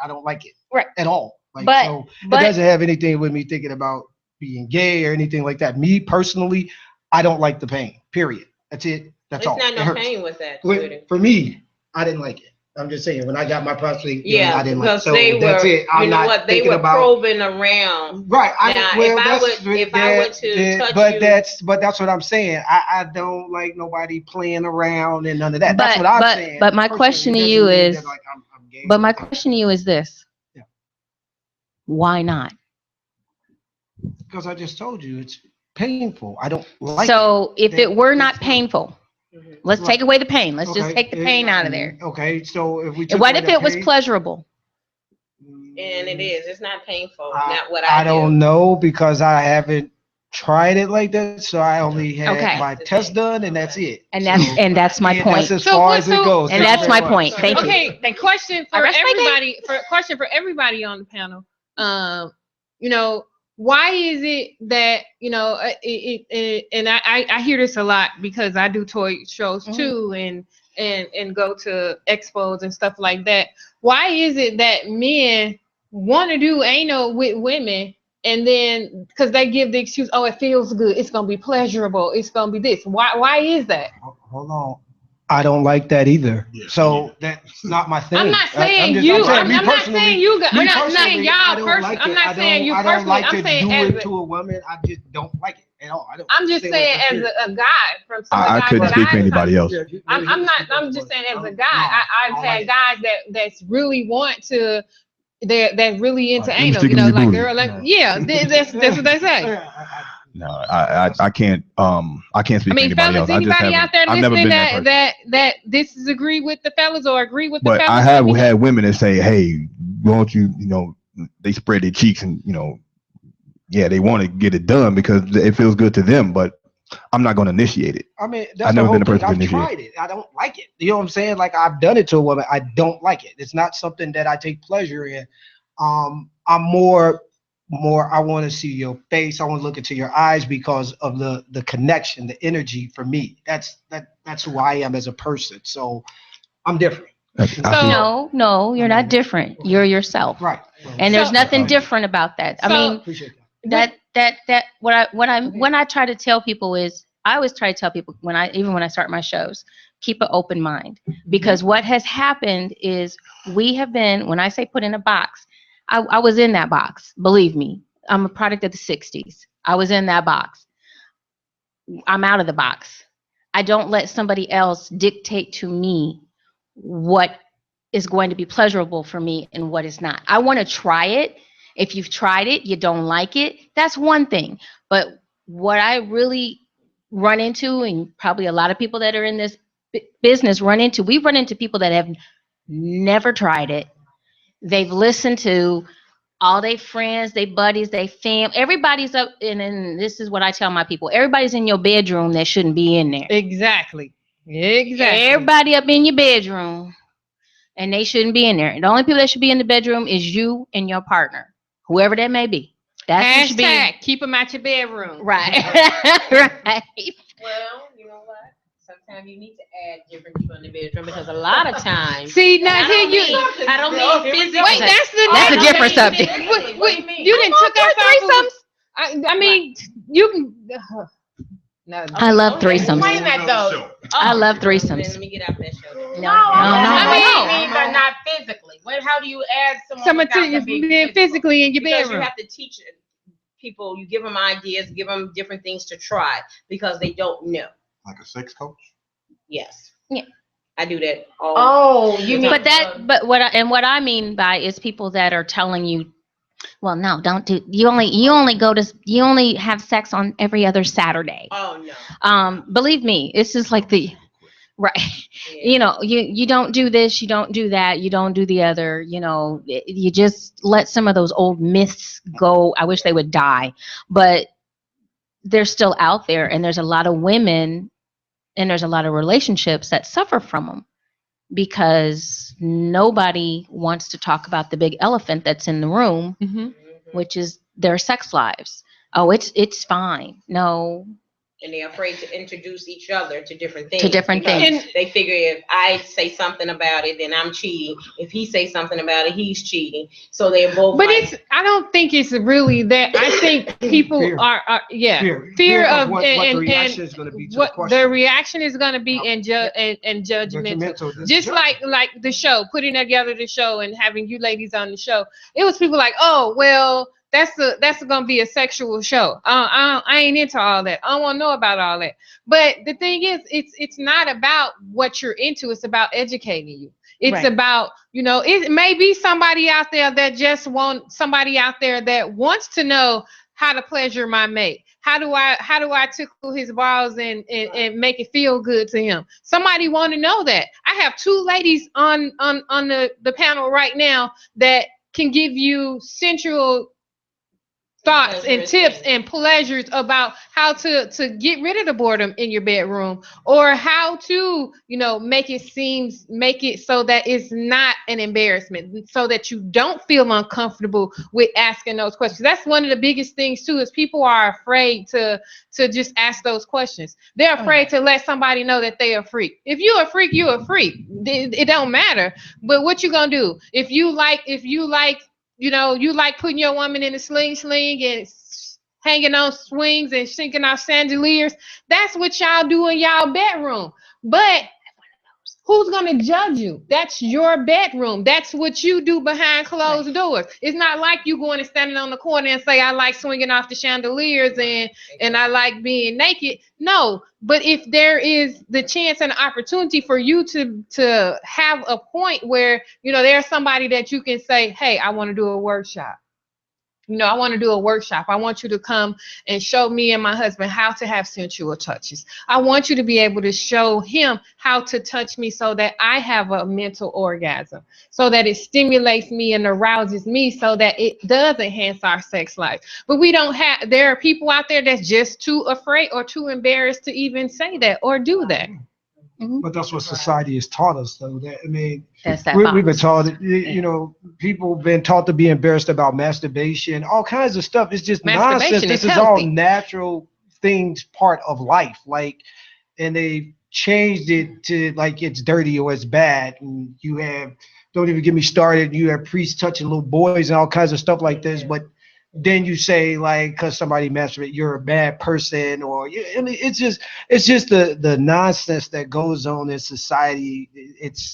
don't like it, right, at all. Like, but it doesn't have anything with me thinking about being gay or anything like that. Me personally, I don't like the pain. Period. That's it. That's all. It's not no pain with that. For me, I didn't like it. I'm just saying, when I got my prostate, I didn't like it. So they that's were, it. I'm not what, they were probing around. Right. If I were to touch but you. That's what I'm saying. I don't like nobody playing around and none of that. That's what I'm saying. But my question to you is, my question to you is this. Why not? Because I just told you, it's painful. I don't like So if it were not It's painful, Mhm. let's Right. take away the pain. Let's just Okay. take the pain out of there. Okay, so if we And took what away if the it was pain, pleasurable? And it is. It's not painful. I- Not what I I don't do. know because I haven't tried it like that. So I only had Okay. my test done, and that's it. And So- that's my yeah, point. That's as So far what- as it so- goes. And Thank you that's my very point. much. Thank you. Okay, the question I for rest my everybody, question for everybody on the panel. You know, why is it that and I hear this a lot because I do toy shows too, and go to expos and stuff like that. Why is it that men want to do anal with women, and then because they give the excuse, oh, it feels good, it's gonna be pleasurable, it's gonna be this. Why is that? Hold on. I don't like that either. So that's not my thing. I'm not saying I'm you. just- I'm me not personally- saying you. me I'm not saying personally, y'all I don't personally. like I'm it. not saying you I don't personally. like I'm to saying do as it a, to a woman. I just don't like it at all. I'm just saying as a guy from some of the I guys couldn't that speak for I've anybody else. I'm not. I'm just saying as a guy, I've had guys that's really want to. They're really into anal. sticking You know, in your like booty. they're like, yeah, that's what they say. No, I can't. I can't speak I mean, for anybody fellas, else. I just anybody out there I've never listening been that person. that disagree with the fellas or agree with the But fellas? I have let me had know. women that say, "Hey, won't you? You know, they spread their cheeks and yeah, they want to get it done because it feels good to them." But I'm not going to initiate it. I mean, that's I've the never whole been a thing. person to I've initiate. tried it. I don't like it. You know what I'm saying? Like I've done it to a woman. I don't like it. It's not something that I take pleasure in. I'm more. I want to see your face. I want to look into your eyes because of the connection, the energy for me. That's who I am as a person. So I'm different. No, you're not different. You're yourself. Right. And there's So- nothing different about that. I So- mean, Appreciate that. that when I try to tell people is I always try to tell people when I start my shows, keep an open mind, because what has happened is we have been, when I say put in a box, I was in that box. Believe me, I'm a product of the 60s. I was in that box. I'm out of the box. I don't let somebody else dictate to me what is going to be pleasurable for me and what is not. I want to try it. If you've tried it, you don't like it, that's one thing. But what I really run into, and probably a lot of people that are in this business we run into people that have never tried it. They've listened to all their friends, their buddies, their fam. Everybody's up, and this is what I tell my people. Everybody's in your bedroom that shouldn't be in there. Exactly. Everybody up in your bedroom, and they shouldn't be in there. And the only people that should be in the bedroom is you and your partner, whoever that may be. That's who should be. Hashtag keep them out your bedroom. Right. Right. Well, you know what? Sometimes you need to add different people in the bedroom because a lot of times. See, now here I don't mean physically. Wait, That's a different subject. Wait, you didn't took us off. I mean, you can. No, I love threesomes. Explain that though. I love Then threesomes. let me get out that show. No, I mean, but not physically. How do you add someone someone without to them being being physically in your Because you bedroom. have to teach people, you give them ideas, give them different things to try because they don't know. Like a sex coach. Yes. Yeah. I do that all. Oh, you mean But what I mean by is people that are telling you, well, no, don't do. You only have sex on every other Saturday. Oh no. Believe me, this is like the right. Yeah. You don't do this, you don't do that, you don't do the other. You just let some of those old myths go. I wish they would die, but they're still out there, and there's a lot of women, and there's a lot of relationships that suffer from them because nobody wants to talk about the big elephant that's in the room, which is their sex lives. Oh, it's fine. No. And they're afraid to introduce each other to different things. things. They figure if I say something about it, then I'm cheating. If he says something about it, he's cheating. So they're both. But I don't think it's really that. I think people Fear. are fear of what the reaction is going to be to the what question. the reaction is going to be and judgmental. Judgmental. Just like the show, putting together the show and having you ladies on the show, it was people like, oh well, that's gonna be a sexual show. I ain't into all that. I don't want to know about all that. But the thing is, it's not about what you're into. It's about educating you. It's about, it may be somebody out there that just wants to know how to pleasure my mate, how do I tickle his balls and make it feel good to him? Somebody want to know that. I have 2 ladies on the panel right now that can give you sensual thoughts and tips and pleasures about how to get rid of the boredom in your bedroom, or how to, make it so that it's not an embarrassment, so that you don't feel uncomfortable with asking those questions. That's one of the biggest things too, is people are afraid to just ask those questions. They're afraid to let somebody know that they are a freak. If you're a freak, you're a freak. It don't matter. But what you gonna do if you like you like putting your woman in a sling and hanging on swings and sinking off chandeliers? That's what y'all do in y'all bedroom. But who's going to judge you? That's your bedroom. That's what you do behind closed doors. It's not like you going and standing on the corner and say, I like swinging off the chandeliers and I like being naked. No, but if there is the chance and opportunity for you to have a point where, there's somebody that you can say, hey, I want to do a workshop. I want to do a workshop. I want you to come and show me and my husband how to have sensual touches. I want you to be able to show him how to touch me so that I have a mental orgasm, so that it stimulates me and arouses me, so that it does enhance our sex life. But there are people out there that's just too afraid or too embarrassed to even say that or do that. But that's what society has taught us, though. That's that we've been taught, people have been taught to be embarrassed about masturbation, all kinds of stuff. It's just nonsense. This is all natural things, part of life. And they changed it to it's dirty or it's bad. And don't even get me started. You have priests touching little boys and all kinds of stuff like this. But then you say because somebody masturbates, you're a bad person, or it's just the nonsense that goes on in society.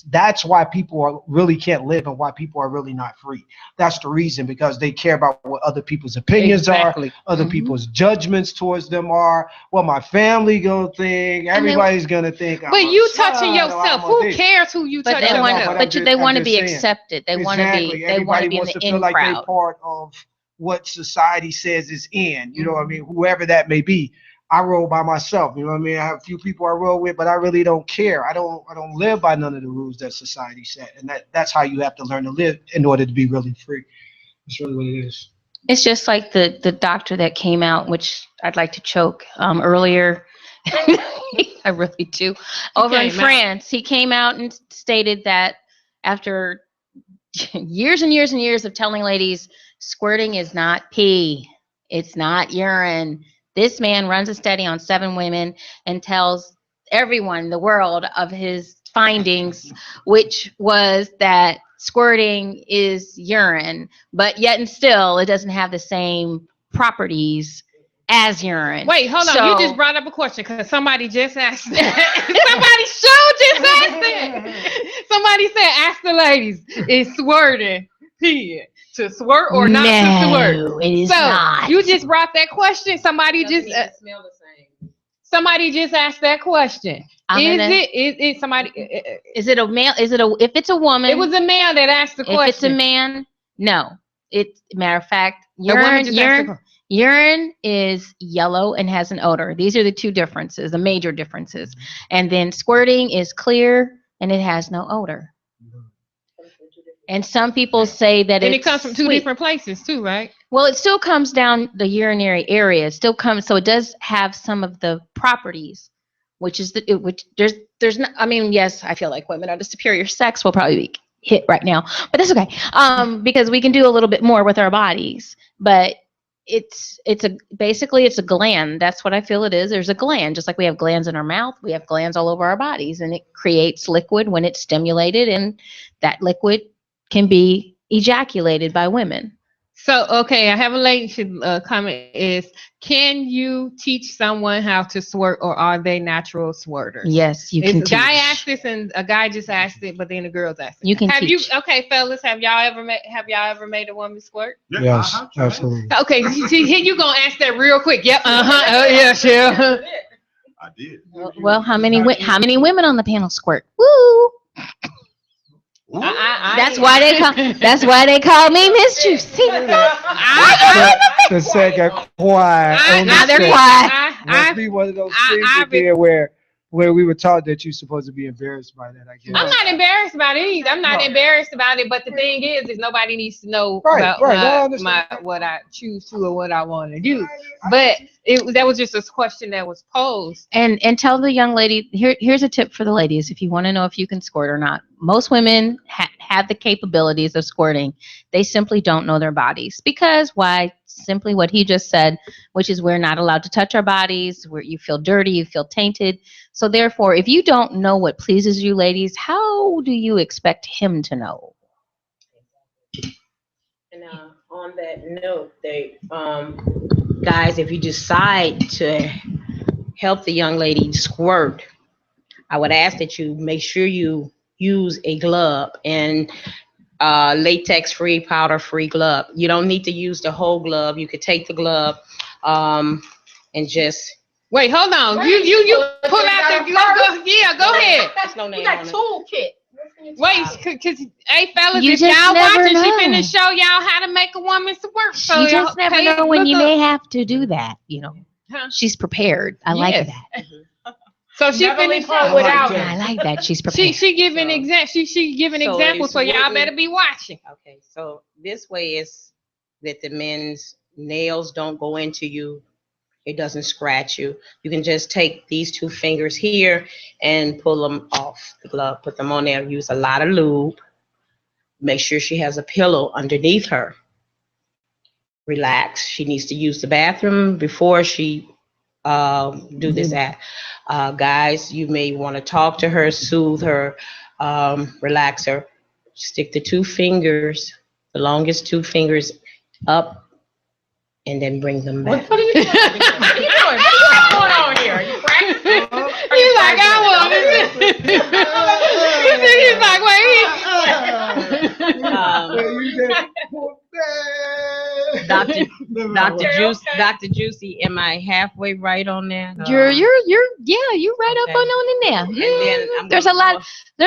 That's why people really can't live and why people are really not free. That's the reason, because they care about what other people's opinions are, other people's judgments towards them are, what my family gonna think, everybody's gonna think. But you touching yourself, who cares who you touching? They want to be accepted. They want to be. They want to be in the in crowd. They're part of what society says is in, whoever that may be. I roll by myself, I have a few people I roll with, but I really don't care. I don't live by none of the rules that society set. And that's how you have to learn to live in order to be really free. That's really what it is. It's just like the doctor that came out, which I'd like to choke earlier. I really do. Over in France, he came out and stated that after years and years and years of telling ladies, squirting is not pee. It's not urine. This man runs a study on 7 women and tells everyone, the world, of his findings, which was that squirting is urine, but yet and still it doesn't have the same properties as urine. Wait, hold on. You just brought up a question because somebody just asked that. Somebody just asked it. Somebody said, ask the ladies, is squirting pee? To squirt or not to squirt? It is not. You just brought that question. Somebody just smell the same. Somebody just asked that question. Is somebody? Is it a male? If it's a woman? It was a man that asked the question. If it's a man, no. Matter of fact, urine is yellow and has an odor. These are the 2 differences, the major differences. And then squirting is clear and it has no odor. And some people say that it comes from 2 different places too, right? Well, it still comes down the urinary area. It still comes, so it does have some of the properties, which is which there's not. I mean, yes, I feel like women are the superior sex. Will probably be hit right now, but that's okay. Because we can do a little bit more with our bodies. But it's a gland. That's what I feel it is. There's a gland, just like we have glands in our mouth. We have glands all over our bodies, and it creates liquid when it's stimulated, and that liquid can be ejaculated by women. So, okay, I have a lady comment is, can you teach someone how to squirt, or are they natural squirters? Yes, you can teach. A guy asked this and a guy just asked it, but then the girls asked it. You can teach. Okay, fellas, have y'all ever made a woman squirt? Yes, absolutely. Okay, here you gonna ask that real quick. Yep, oh yeah, sure. I did. Well, how many women on the panel squirt? Woo! That's why they call me Miss Juicy. The second quiet. Now they're quiet. Must be one of those things again where we were taught that you're supposed to be embarrassed by that. I guess. I'm not embarrassed about it either. I'm not embarrassed about it. But the thing is nobody needs to know about what I choose to or what I want to do. But that was just a question that was posed. And tell the young lady, here's a tip for the ladies if you want to know if you can squirt or not. Most women have the capabilities of squirting. They simply don't know their bodies. Because why? Simply what he just said, which is we're not allowed to touch our bodies, where you feel dirty, you feel tainted. So therefore, if you don't know what pleases you, ladies, how do you expect him to know? And on that note, guys, if you decide to help the young lady squirt, I would ask that you make sure you use a glove and latex-free, powder-free glove. You don't need to use the whole glove. You could take the glove and just wait. Hold on. You pull out the glove. Yeah, go ahead. That's no name on it. Toolkit. Wait, cause hey fellas, You if just y'all never watching, she know. finna show y'all how to make a woman squirt. So You just never know when you may have to do that. Huh? She's prepared. I like Yes. that. So she Never finna leave show home without I like that. She's prepared. She giving she giving So examples, so y'all it's- better be watching. Okay, so this way is that the men's nails don't go into you. It doesn't scratch you. You can just take these two fingers here and pull them off the glove, put them on there, use a lot of lube. Make sure she has a pillow underneath her. Relax. She needs to use the bathroom before she do this act. Guys, you may want to talk to her, soothe her, relax her. Stick the two fingers, the longest two fingers up, and then bring them back. What are you doing? What are you doing? What's going on here? Are you practicing? He's like, I want it. He's like, Dr. Juicy, am I halfway right on that? You're right up Okay. on in there. And then I'm There's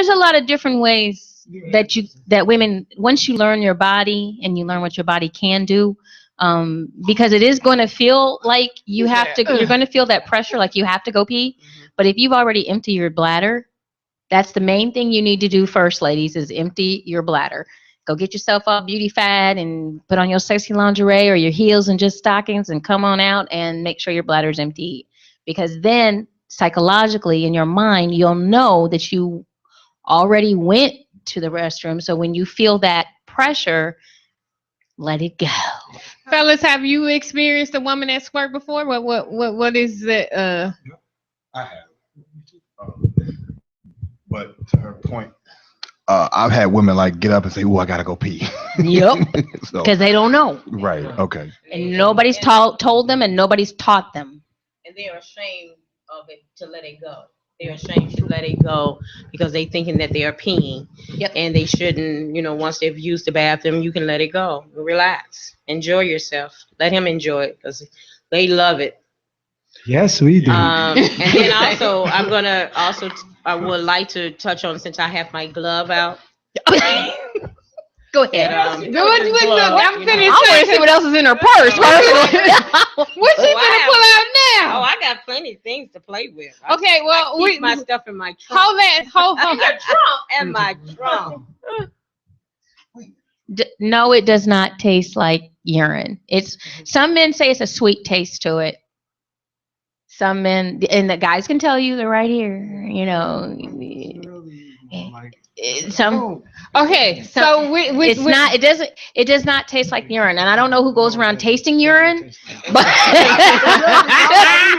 a lot of different ways that women, once you learn your body and you learn what your body can do, because it is going to feel like you're going to feel that pressure, like you have to go pee. But if you've already emptied your bladder, that's the main thing you need to do first, ladies, is empty your bladder. Go get yourself all beautified and put on your sexy lingerie or your heels and just stockings and come on out and make sure your bladder's empty. Because then psychologically in your mind, you'll know that you already went to the restroom. So when you feel that pressure, let it go. fellas, have you experienced a woman that squirt before? What is it? I have. But to her point, I've had women like get up and say, "Oh, I gotta go pee." Yep. So, Because they don't know. right. Okay. And nobody's told them and nobody's taught them. And they're ashamed of it to let it go. They're ashamed to let it go because they're thinking that they are peeing. Yep. And they shouldn't, once they've used the bathroom, you can let it go. Relax. Enjoy yourself. Let him enjoy it because they love it. Yes, we do. And then also, I would like to touch on, since I have my glove out. Go ahead. I'm finna I want to see what else is in her purse. What you finna pull out now? Oh, I got plenty of things to play with. Okay, well, I keep my stuff in my trunk. hold that. Hold. And my trunk. No, it does not taste like urine. Some men say it's a sweet taste to it. Some men, and the guys can tell you, they're right here. Okay, so it does not taste like urine, and I don't know who goes around tasting urine, but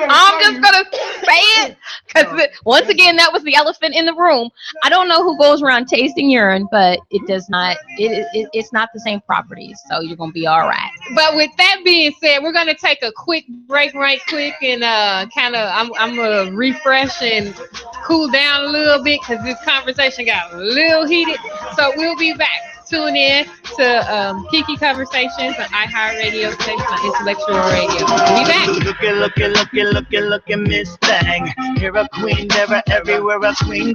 I'm just gonna say it because once again, that was the elephant in the room. I don't know who goes around tasting urine, but it does not. It's not the same properties, so you're gonna be all right. But with that being said, we're gonna take a quick break, right quick, and I'm gonna refresh and cool down a little bit because this conversation got a little heated. So we'll be back. Tune in. to Kinky Conversations on iHeartRadio station on Intellectual Radio. We'll be back. Look at Miss Thang. Here a queen, never everywhere a queen.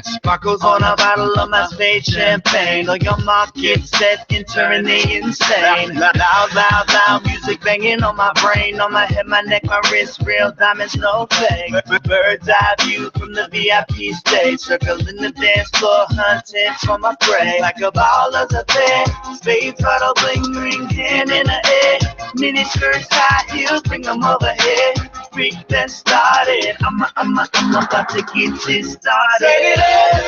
Sparkles on a bottle of my spade champagne. On your mark, get set, entering the insane. Loud, music banging on my brain, on my head, my neck, my wrist, real diamonds, no fake. Bird's eye view from the VIP stage, circling the dance floor, hunting for my prey. Like a ball of the bed, spade bottle, bling ring, hand in the air. Mini skirts, high heels, bring them overhead. Freak that started. I'm about to get this started. Turn it up,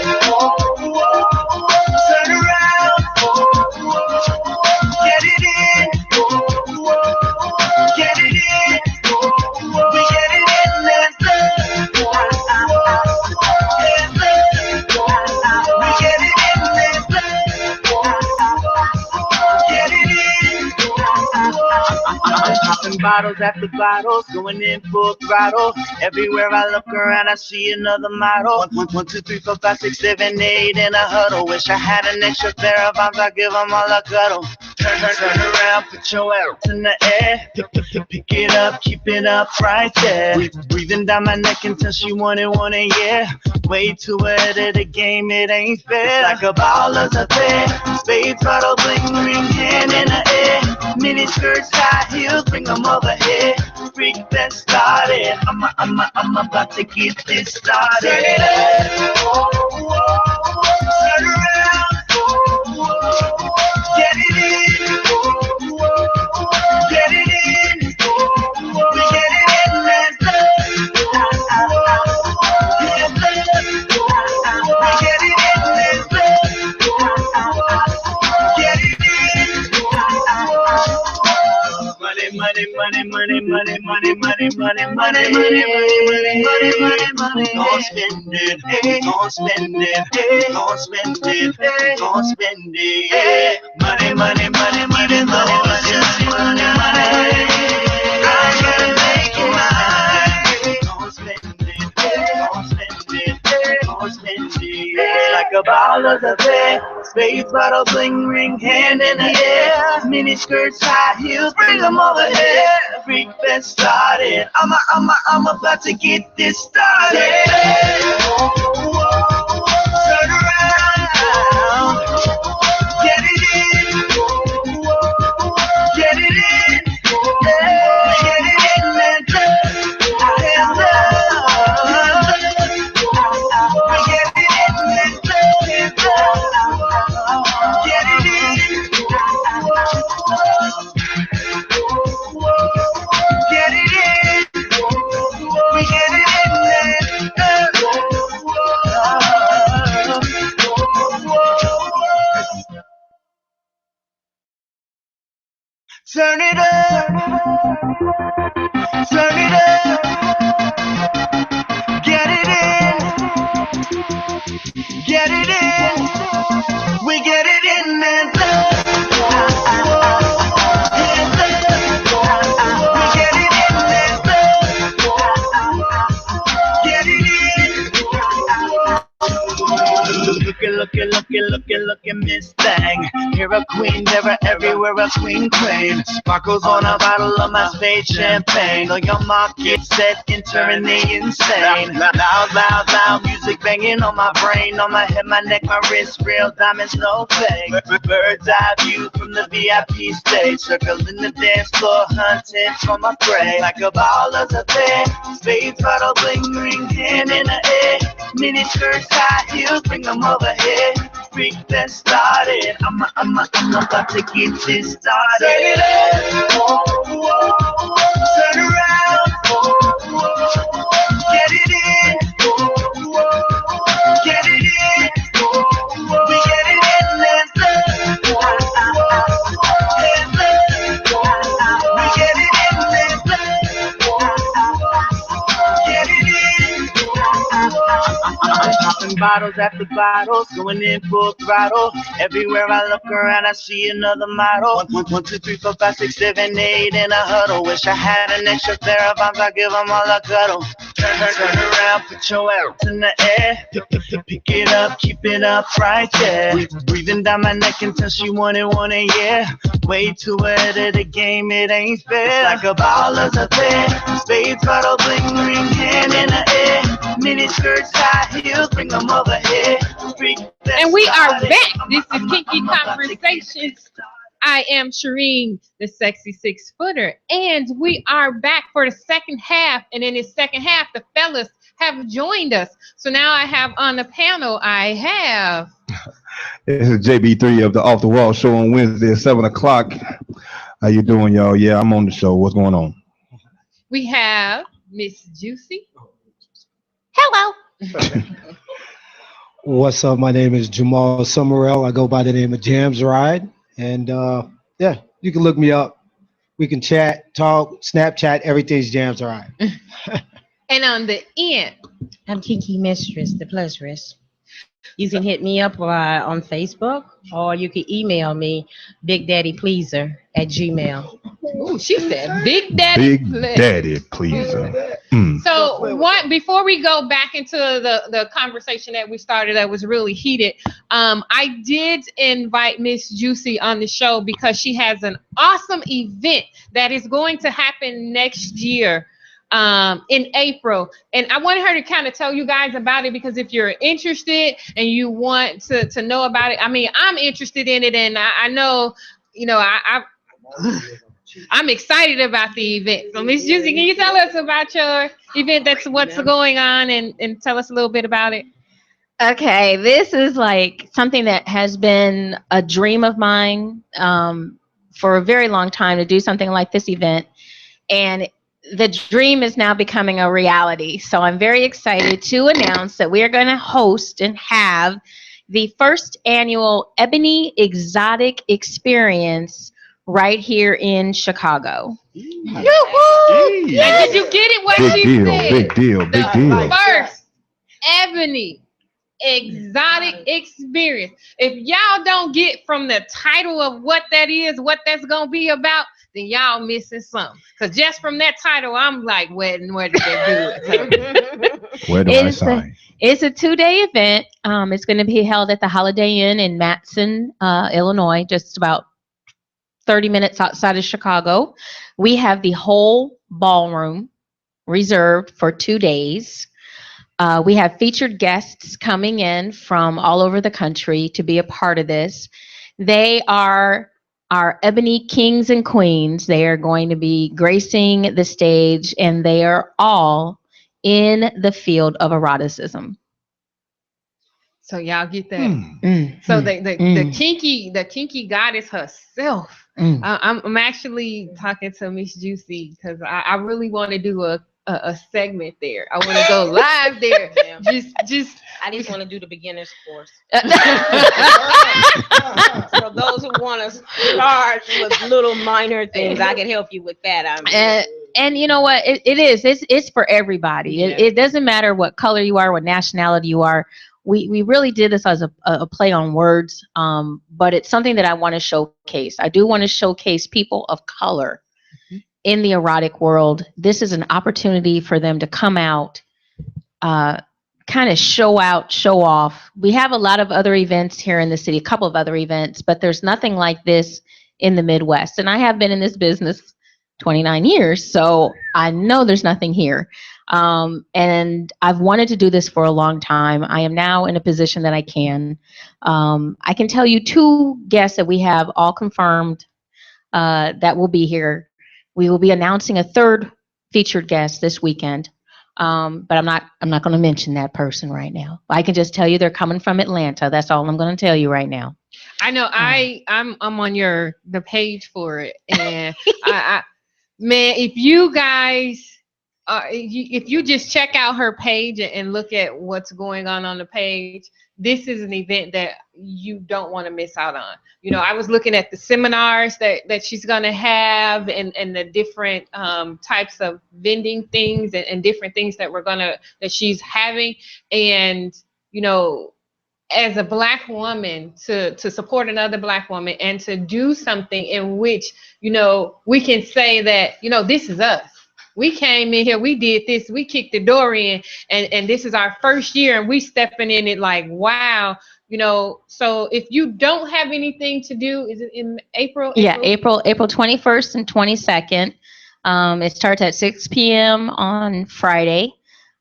turn around, get it in, get it in, we get it in, let's go, we get it in, let's go, get it in. I'm popping bottles after bottles, going in full throttle. Everywhere I look around, I see another model. 1, 2, 3, 4, 5, 6, 7, 8 in a huddle. Wish I had an extra pair of arms, I give them all a cuddle. Turn around, put your ass in the air. Pick it up, keep it up right there. Breathing down my neck until she want it, yeah. Way too ahead of the game, it ain't fair. Like a ball of the bed, spade bottle, bling ring, hand in the air. Mini skirts, high heels, bring them overhead. Freak that started. I'm about to get this started. Turn it up, turn around, get it in, get it in, we get it in, let's go, we get it in, let's go, get it in. Money. Don't spend it, don't spend it, don't spend it, don't spend it. Money. I'm gonna make you mine. Don't spend it, don't spend it, don't spend it. Like a ball of the bed, spade bottle, bling ring, hand in the air. Mini skirts, high heels, bring them overhead. Freak that started. I'm about to get this started. Turn around, get it in, get it in, yeah. Get it in, let's go, let's go. We get it in, let's go, let's go. Get it in, get it in, we get it in, let's go. Turn it up, turn it up, get it in, get it in, we get it in, let's go. Looking Miss Thang. Here a queen, never everywhere a queen. Sparkles on a bottle of my spade champagne. On your mark, get set, entering the insane. Loud, music banging on my brain, on my head, my neck, my wrist, real diamonds, no fake. Bird's eye view from the VIP stage, circling the dance floor, hunting for my prey. Like a ball of the bed, spade bottle, bling ring, hand in the air. Mini skirts, high heels, bring them overhead. Freak that started. I'm about to get this started. Turn it up, turn around, get it in, get it in, we get it in, let's go, we get it in, let's go, get it in. I'm popping bottles after bottles, going in full throttle. Everywhere I look around, I see another model. 1, 2, 3, 4, 5, 6, 7, 8 in a huddle. Wish I had an extra pair of arms, I give them all a cuddle. Turn around, put your ass in the air. Pick it up, keep it up right there. Breathing down my neck until she want it, yeah. Way too ahead of the game, it ain't fair. Like a baller's affair. Spades, bottle, bling, ring, hand in the air. Mini skirts, high heels, bring them over here. And we are back. This is Kinky Konversations. I am Shireen, the sexy 6-footer, and we are back for the second half. And in this second half, the fellas have joined us. So now I have on the panel, I have. This is JB3 of the Off the Wall show on Wednesday at 7 o'clock. How you doing, y'all? Yeah, I'm on the show. What's going on? We have Miss Juicy. Hello. What's up? My name is Jamal Summerell. I go by the name of Jams Ride. And yeah, you can look me up. We can chat, talk, Snapchat, everything's Jams Ride. And on the end, I'm Kinky Mistress, the pleasurist. You can hit me up on Facebook, or you can email me, BigDaddyPleaser@gmail. oh, she said Big Daddy. Big Daddy Pleaser. So what? Before we go back into the conversation that we started that was really heated, I did invite Miss Juicy on the show because she has an awesome event that is going to happen next year. In April, and I wanted her to kind of tell you guys about it, because if you're interested and you want to know about it, I mean, I'm interested in it, and I know, I'm excited about the event. So Miss Juicy, can you tell us about your event? That's what's going on, and tell us a little bit about it. Okay, this is like something that has been a dream of mine for a very long time, to do something like this event, and the dream is now becoming a reality. So I'm very excited to announce that we are going to host and have the first annual Ebony Exotic Experience right here in Chicago. Yoo-hoo! And did you get it? What she said? Big deal. First Ebony Exotic Experience. If y'all don't get from the title of what that is, what that's gonna be about, then y'all missing something. Because just from that title, I'm like, where did they do it? Where do I sign? It's a 2-day event. It's going to be held at the Holiday Inn in Matson, Illinois, just about 30 minutes outside of Chicago. We have the whole ballroom reserved for 2 days. We have featured guests coming in from all over the country to be a part of this. They are our Ebony Kings and Queens. They are going to be gracing the stage, and they are all in the field of eroticism. So y'all get that. So the kinky goddess herself. I'm actually talking to Miss Juicy because I really want to do a segment there. I want to go live there. I just want to do the beginner's course. For those who want to start with little minor things, I can help you with that. And you know what? It's for everybody. Yeah. It doesn't matter what color you are, what nationality you are. We really did this as a play on words, but it's something that I want to showcase. I do want to showcase people of color in the erotic world. This is an opportunity for them to come out, kind of show off. We have a lot of other events here in the city, a couple of other events, but there's nothing like this in the Midwest. And I have been in this business 29 years, so I know there's nothing here. And I've wanted to do this for a long time. I am now in a position that I can. I can tell you 2 guests that we have all confirmed that will be here. We will be announcing a 3rd featured guest this weekend. But I'm not going to mention that person right now. I can just tell you they're coming from Atlanta. That's all I'm going to tell you right now. I know. I'm on the page for it, and man, if you guys, if you just check out her page and look at what's going on the page, this is an event that you don't want to miss out on. I was looking at the seminars that she's going to have, and the different types of vending things and different things that that she's having. And, as a Black woman, to support another Black woman and to do something in which, we can say that, this is us. We came in here, we did this, we kicked the door in, and this is our first year, and we stepping in it like, wow. So if you don't have anything to do, is it in April? Yeah, April 21st and 22nd. It starts at 6 p.m. on Friday.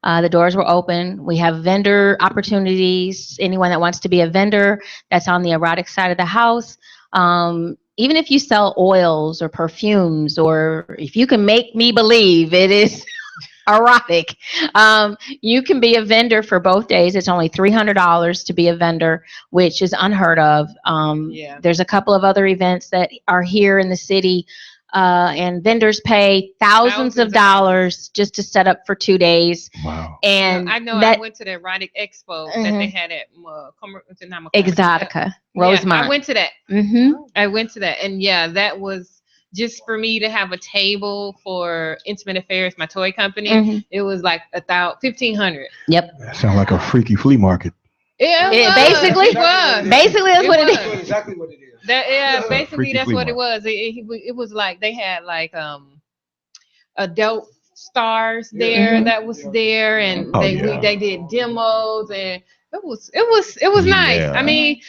The doors were open. We have vendor opportunities. Anyone that wants to be a vendor that's on the erotic side of the house. Even if you sell oils or perfumes, or if you can make me believe it is erotic, you can be a vendor for both days. It's only $300 to be a vendor, which is unheard of. There's a couple of other events that are here in the city, and vendors pay thousands of dollars just to set up for 2 days. Wow. And I know I went to the erotic expo that they had at Exotica, Rosemont. I went to that. I went to that, and that was just for me to have a table for Intimate Affairs, my toy company. It was like $1,500. Yep. That sounds like a freaky flea market. Basically, that's what it is. Exactly what it is. Basically that's what it was. It was like they had like adult stars there that was there, and they did demos, and it was nice. I mean,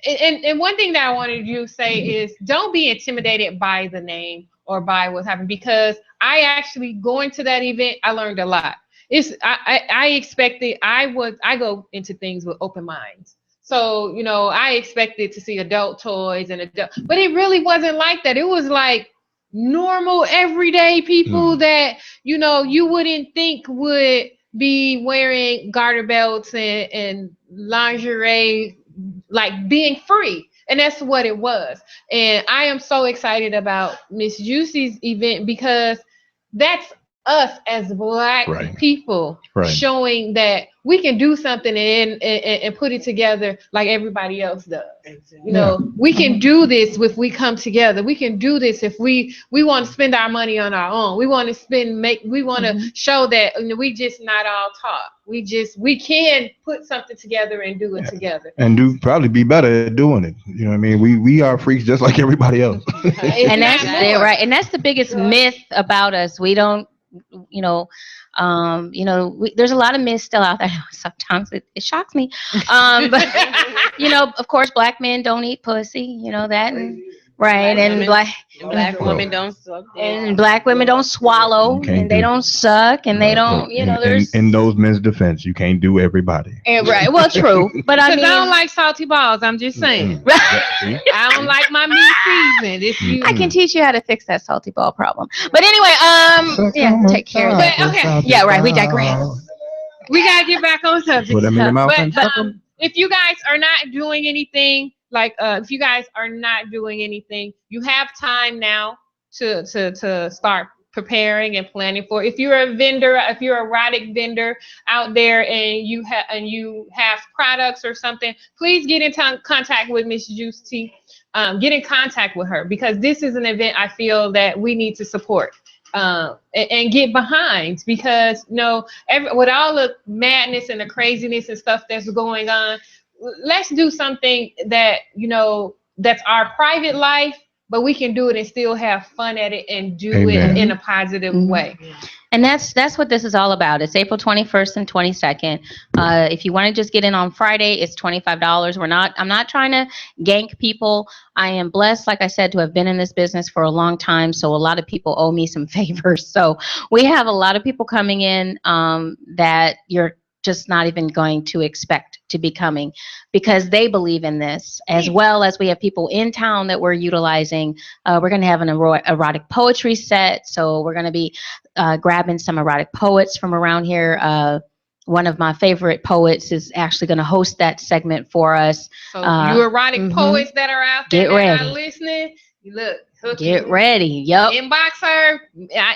and one thing that I wanted you to say is don't be intimidated by the name or by what's happening, because I actually going to that event, I learned a lot. I expected, I go into things with open minds. So, I expected to see adult toys and but it really wasn't like that. It was like normal, everyday people that, you wouldn't think would be wearing garter belts and lingerie, like being free. And that's what it was. And I am so excited about Miss Juicy's event, because that's us as Black people showing that we can do something and put it together like everybody else does. We can do this if we come together. We can do this if we want to spend our money on our own. We want to show that we just not all talk. We can put something together and do it together. And probably be better at doing it. You know what I mean? We are freaks just like everybody else. And that's it, right. And that's the biggest myth about us. We don't, there's a lot of myths still out there. Sometimes it shocks me. But of course, Black men don't eat pussy. You know that, and black women don't suck, and Black women don't swallow, and they don't suck, and they don't. There's in those men's defense, you can't do everybody. Well, true, but I don't like salty balls. I'm just saying. I don't like my meat seasoned. I can teach you how to fix that salty ball problem. But anyway, take care of that. Okay. Yeah, right. We digress. We gotta get back on subject. Put them in your mouth but if you guys are not doing anything, you have time now to start preparing and planning for. If you're a vendor, if you're a erotic vendor out there and you have products or something, please get in contact with Miss Juicy. Get in contact with her, because this is an event I feel that we need to support and get behind, because with all the madness and the craziness and stuff that's going on, let's do something that that's our private life, but we can do it and still have fun at it and do it in a positive way. And that's what this is all about. It's April 21st and 22nd. If you want to just get in on Friday, it's $25. I'm not trying to gank people. I am blessed, like I said, to have been in this business for a long time. So a lot of people owe me some favors. So we have a lot of people coming in that you're just not even going to expect to be coming, because they believe in this, as well as we have people in town that we're utilizing. We're going to have an erotic poetry set. So we're going to be grabbing some erotic poets from around here. One of my favorite poets is actually going to host that segment for us. So you erotic poets that are out there that are listening, get ready. Yep. Inbox her,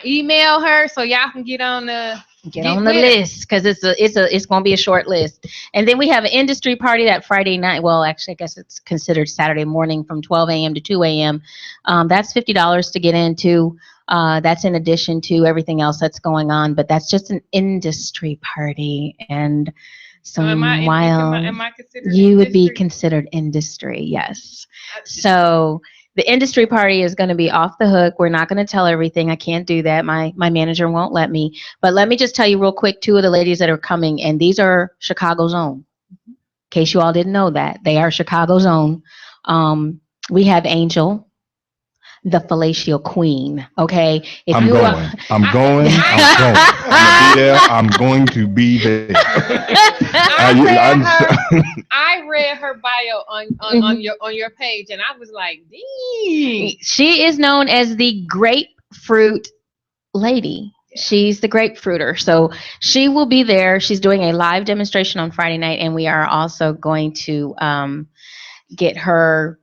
email her, so y'all can get on the list, because it's going to be a short list. And then we have an industry party that Friday night. Well, actually, I guess it's considered Saturday morning from 12 a.m. to 2 a.m. That's $50 to get into. That's in addition to everything else that's going on, but that's just an industry party. And so am I you would be considered industry, yes. So The industry party is going to be off the hook. We're not going to tell everything. I can't do that. My manager won't let me. But let me just tell you real quick, 2 of the ladies that are coming, and these are Chicago's own. In case you all didn't know that, they are Chicago's own. We have Angel, the fellatio queen. Okay, if I'm you going. I'm going. I'm going to be there. I read her bio on your page, and I was like, dang. She is known as the grapefruit lady. She's the grapefruiter. So she will be there. She's doing a live demonstration on Friday night, and we are also going to get her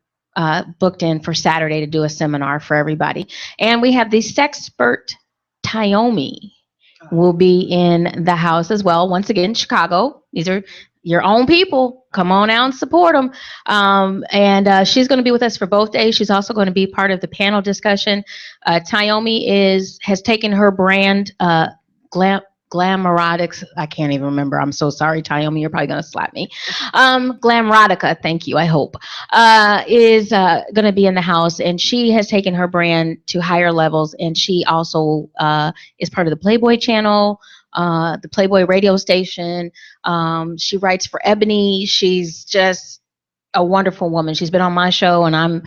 booked in for Saturday to do a seminar for everybody. And we have the sexpert Tayomi will be in the house as well. Once again, Chicago. These are your own people. Come on out and support them. And she's going to be with us for both days. She's also going to be part of the panel discussion. Tayomi has taken her brand, Glamerotics. I can't even remember. I'm so sorry, Tayomi. You're probably going to slap me. Glamerotica, thank you, I hope, is going to be in the house. And she has taken her brand to higher levels. And she also is part of the Playboy channel, the Playboy radio station. She writes for Ebony. She's just a wonderful woman. She's been on my show, and I'm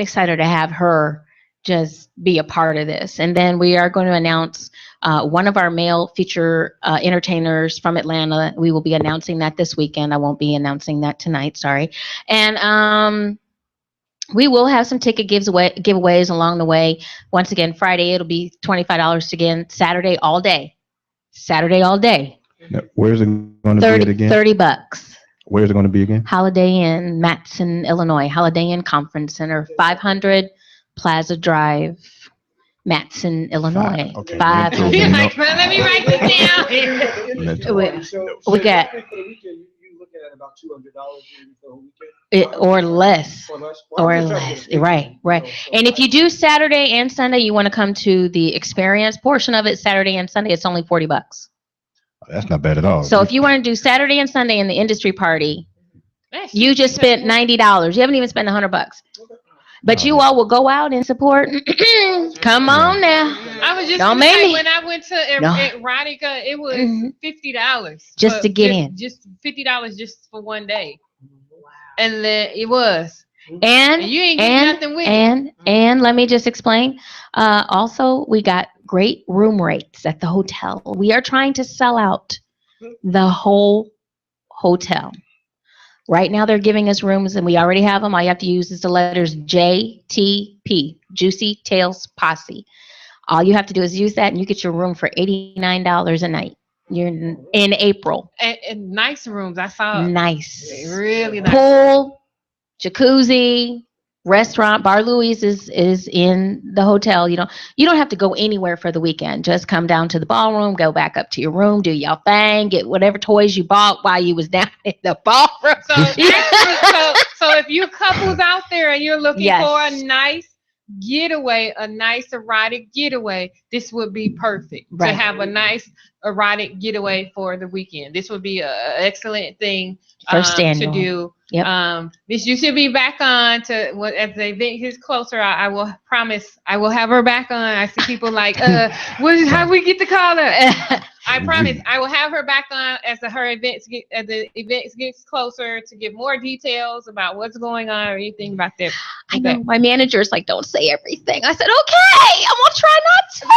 excited to have her just be a part of this. And then we are going to announce one of our male feature entertainers from Atlanta. We will be announcing that this weekend. I won't be announcing that tonight, sorry. And we will have some ticket giveaways along the way. Once again, Friday, it'll be $25 again. Saturday all day. Now, where's it going to be at again? $30. Where's it going to be again? Holiday Inn, Matson, Illinois. Holiday Inn Conference Center, 500 Plaza Drive, Matson, Illinois. Okay. 500. You're like, well, let me write this down. We got You looking at about $200 maybe for a weekend? or less. Or less. Right. And if you do Saturday and Sunday, you want to come to the experience portion of it, Saturday and Sunday, it's only $40. That's not bad at all. So if you want to do Saturday and Sunday in the industry party, you just spent $90. You haven't even spent $100. But you all will go out and support. Come on now. I was just Don't gonna make say, me. when I went to Erotica, it was $50 Just to get in. Just $50 just for one day. Wow. And then it was. And you ain't getting nothing with it. And let me just explain. Also, we got great room rates at the hotel. We are trying to sell out the whole hotel. Right now, they're giving us rooms, and we already have them. All you have to use is the letters JTP, Juicy Tails Posse. All you have to do is use that, and you get your room for $89 a night. You're in April. And nice rooms. I saw. Nice. Really nice. Pool, jacuzzi, restaurant. Bar Louie's is in the hotel. You don't have to go anywhere for the weekend. Just come down to the ballroom, go back up to your room, do your thing, get whatever toys you bought while you was down in the ballroom. So if you couples out there and you're looking for a nice getaway, a nice erotic getaway, this would be perfect to have a nice erotic getaway for the weekend. This would be an excellent thing to do. Yep. This you should be back on to as the event gets closer. I will promise I will have her back on. I see people like, how we get to call her? I promise I will have her back on as the events gets closer to give more details about what's going on or anything about that. I know my manager's like, don't say everything. I said, okay, I'm gonna try not to.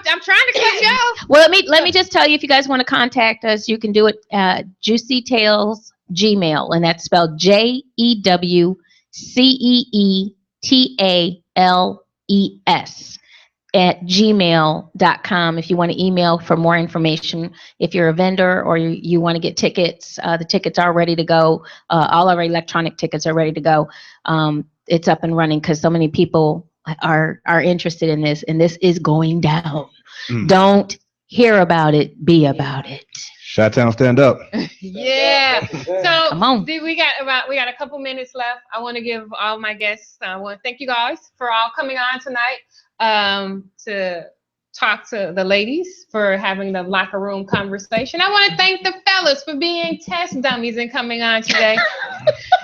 I'm trying to cut you off. Well, let me just tell you, if you guys want to contact us, you can do it Juicy Tails Gmail, and that's spelled JEWCEETALES at gmail.com if you want to email for more information. If you're a vendor or you want to get tickets, the tickets are ready to go. All of our electronic tickets are ready to go. It's up and running because so many people are interested in this, and this is going down. Don't hear about it, be about it. Chi-Town, stand up. Yeah. So come on. We got a couple minutes left. I want to give all my guests. I want to thank you guys for all coming on tonight to talk to the ladies, for having the locker room conversation. I want to thank the fellas for being test dummies and coming on today.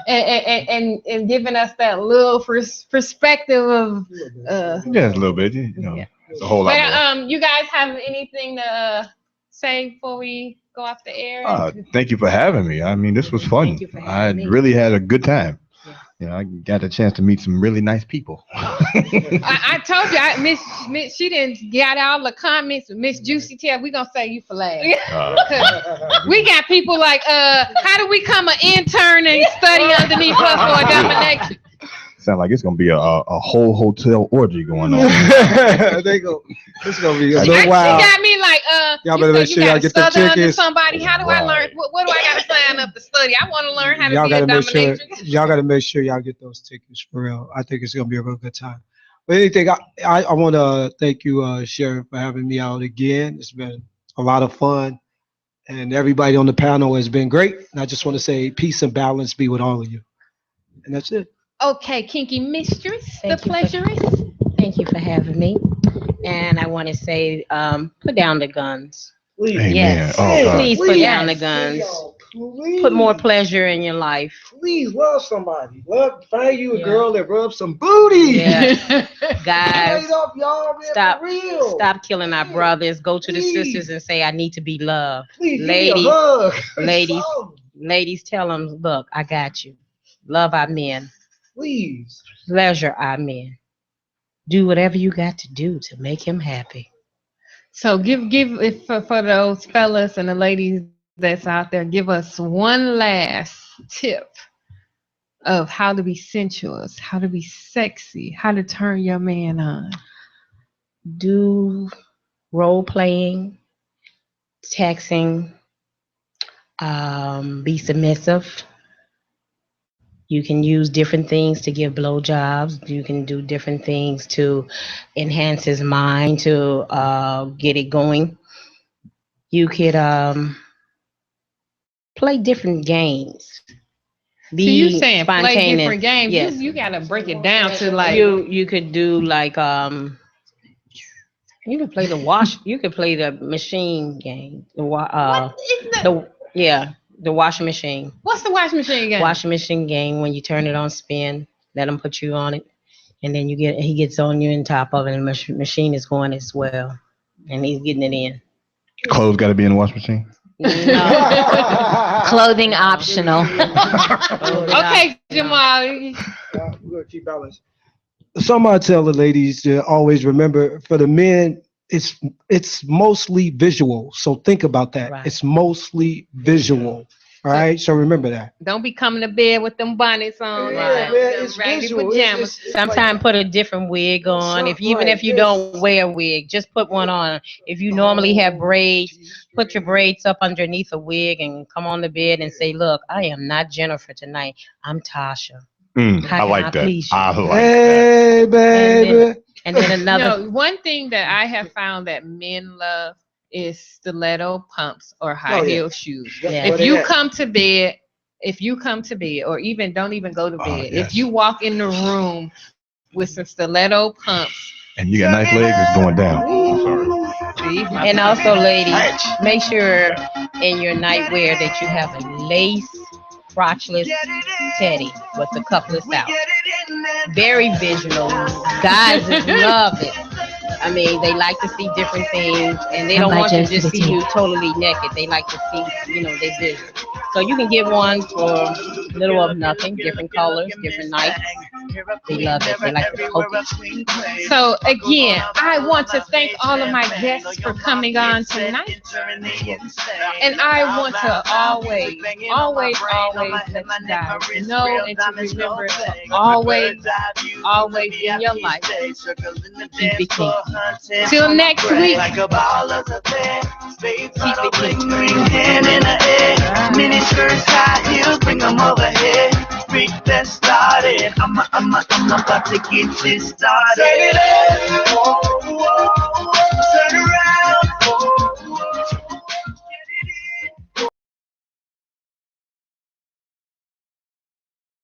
and giving us that little perspective of Just a little bit, you know. Yeah. It's a whole lot more. You guys have anything to say before we go off the air? Thank you for having me. I mean, this was fun. Thank you for I having me. really had a good time. Yeah. You know, I got a chance to meet some really nice people. I told you, Miss, she didn't get all the comments. Miss Juicy Tail, we gonna say you for last. We got people like, how do we come an intern and study underneath us for a domination? Sound like it's gonna be a whole hotel orgy going on. They go. It's gonna be a She little wild. got me like, Y'all better make sure y'all get the tickets. Somebody, how do I learn? What do I gotta sign up to study? I want to learn how to be a dominatrix. Y'all gotta make sure y'all get those tickets for real. I think it's gonna be a real good time. But anything, I want to thank you, Sharon, for having me out again. It's been a lot of fun, and everybody on the panel has been great. And I just want to say peace and balance be with all of you. And that's it. Okay, Kinky Mistress, Thank the you pleasurist. Thank you for having me. And I want to say, put down the guns. Please, Amen. Yes. Oh, God. Please put down the guns. Please. Put more pleasure in your life. Please love somebody. Find you a girl that rubs some booty. Yeah. Straight Guys, up, y'all, man, stop for real. stop killing our brothers. Go to the Please. sisters and say, I need to be loved. Please give me a hug. Ladies, tell them, look, I got you. Love our men. Please. Pleasure our men. Do whatever you got to do to make him happy. So give if for those fellas and the ladies that's out there, give us one last tip of how to be sensuous, how to be sexy, how to turn your man on. Do role playing, texting, be submissive. You can use different things to give blowjobs. You can do different things to enhance his mind, to get it going. You could play different games. Be So you saying play spontaneous. different games? Yes. You gotta break it down to like You could do like you could play the machine game. The washing machine. What's the washing machine game? Washing machine game, when you turn it on spin, let him put you on it, and then he gets on you on top of it, and the machine is going as well, and he's getting it in. Clothes got to be in the washing machine. No. Clothing optional. Okay, Jamal. We're gonna keep balance. Something I tell the ladies to always remember: for the men, it's mostly visual. So think about that. Right. It's mostly visual. All right. So remember that. Don't be coming to bed with them bonnets on. Yeah, and man, them it's raggedy visual. pajamas. Sometimes put a different wig on. If you Right, don't wear a wig, just put one on. If you normally have braids, put your braids up underneath a wig and come on the bed and say, "Look, I am not Jennifer tonight. I'm Tasha. I How like can I that. please you?" I like that. Hey, baby. And then another. One thing that I have found that men love is stiletto pumps or high Oh, yeah. heel shoes. Yeah. If you come to bed, or even don't even go to bed, yes. if you walk in the room with some stiletto pumps, And you got nice legs, it's going down. see, And also, ladies, make sure in your nightwear that you have a lace crotchless teddy with the cuffless out. Very visual. Guys love it. I mean, they like to see different things, and they don't want to just see you totally naked. They like to see, they visual. So you can get one for little of nothing, different colors, different nights. They love it. They like to poke it. So again, I want to thank all of my guests for coming on tonight. And I want to always let you guys know and to remember to always in your life, keep it kinky. Till next week. Like a ball of the bed, keep it green hand in the air. Mini skirts, high heels, bring them overhead. Freak that started. I'm about to get this started.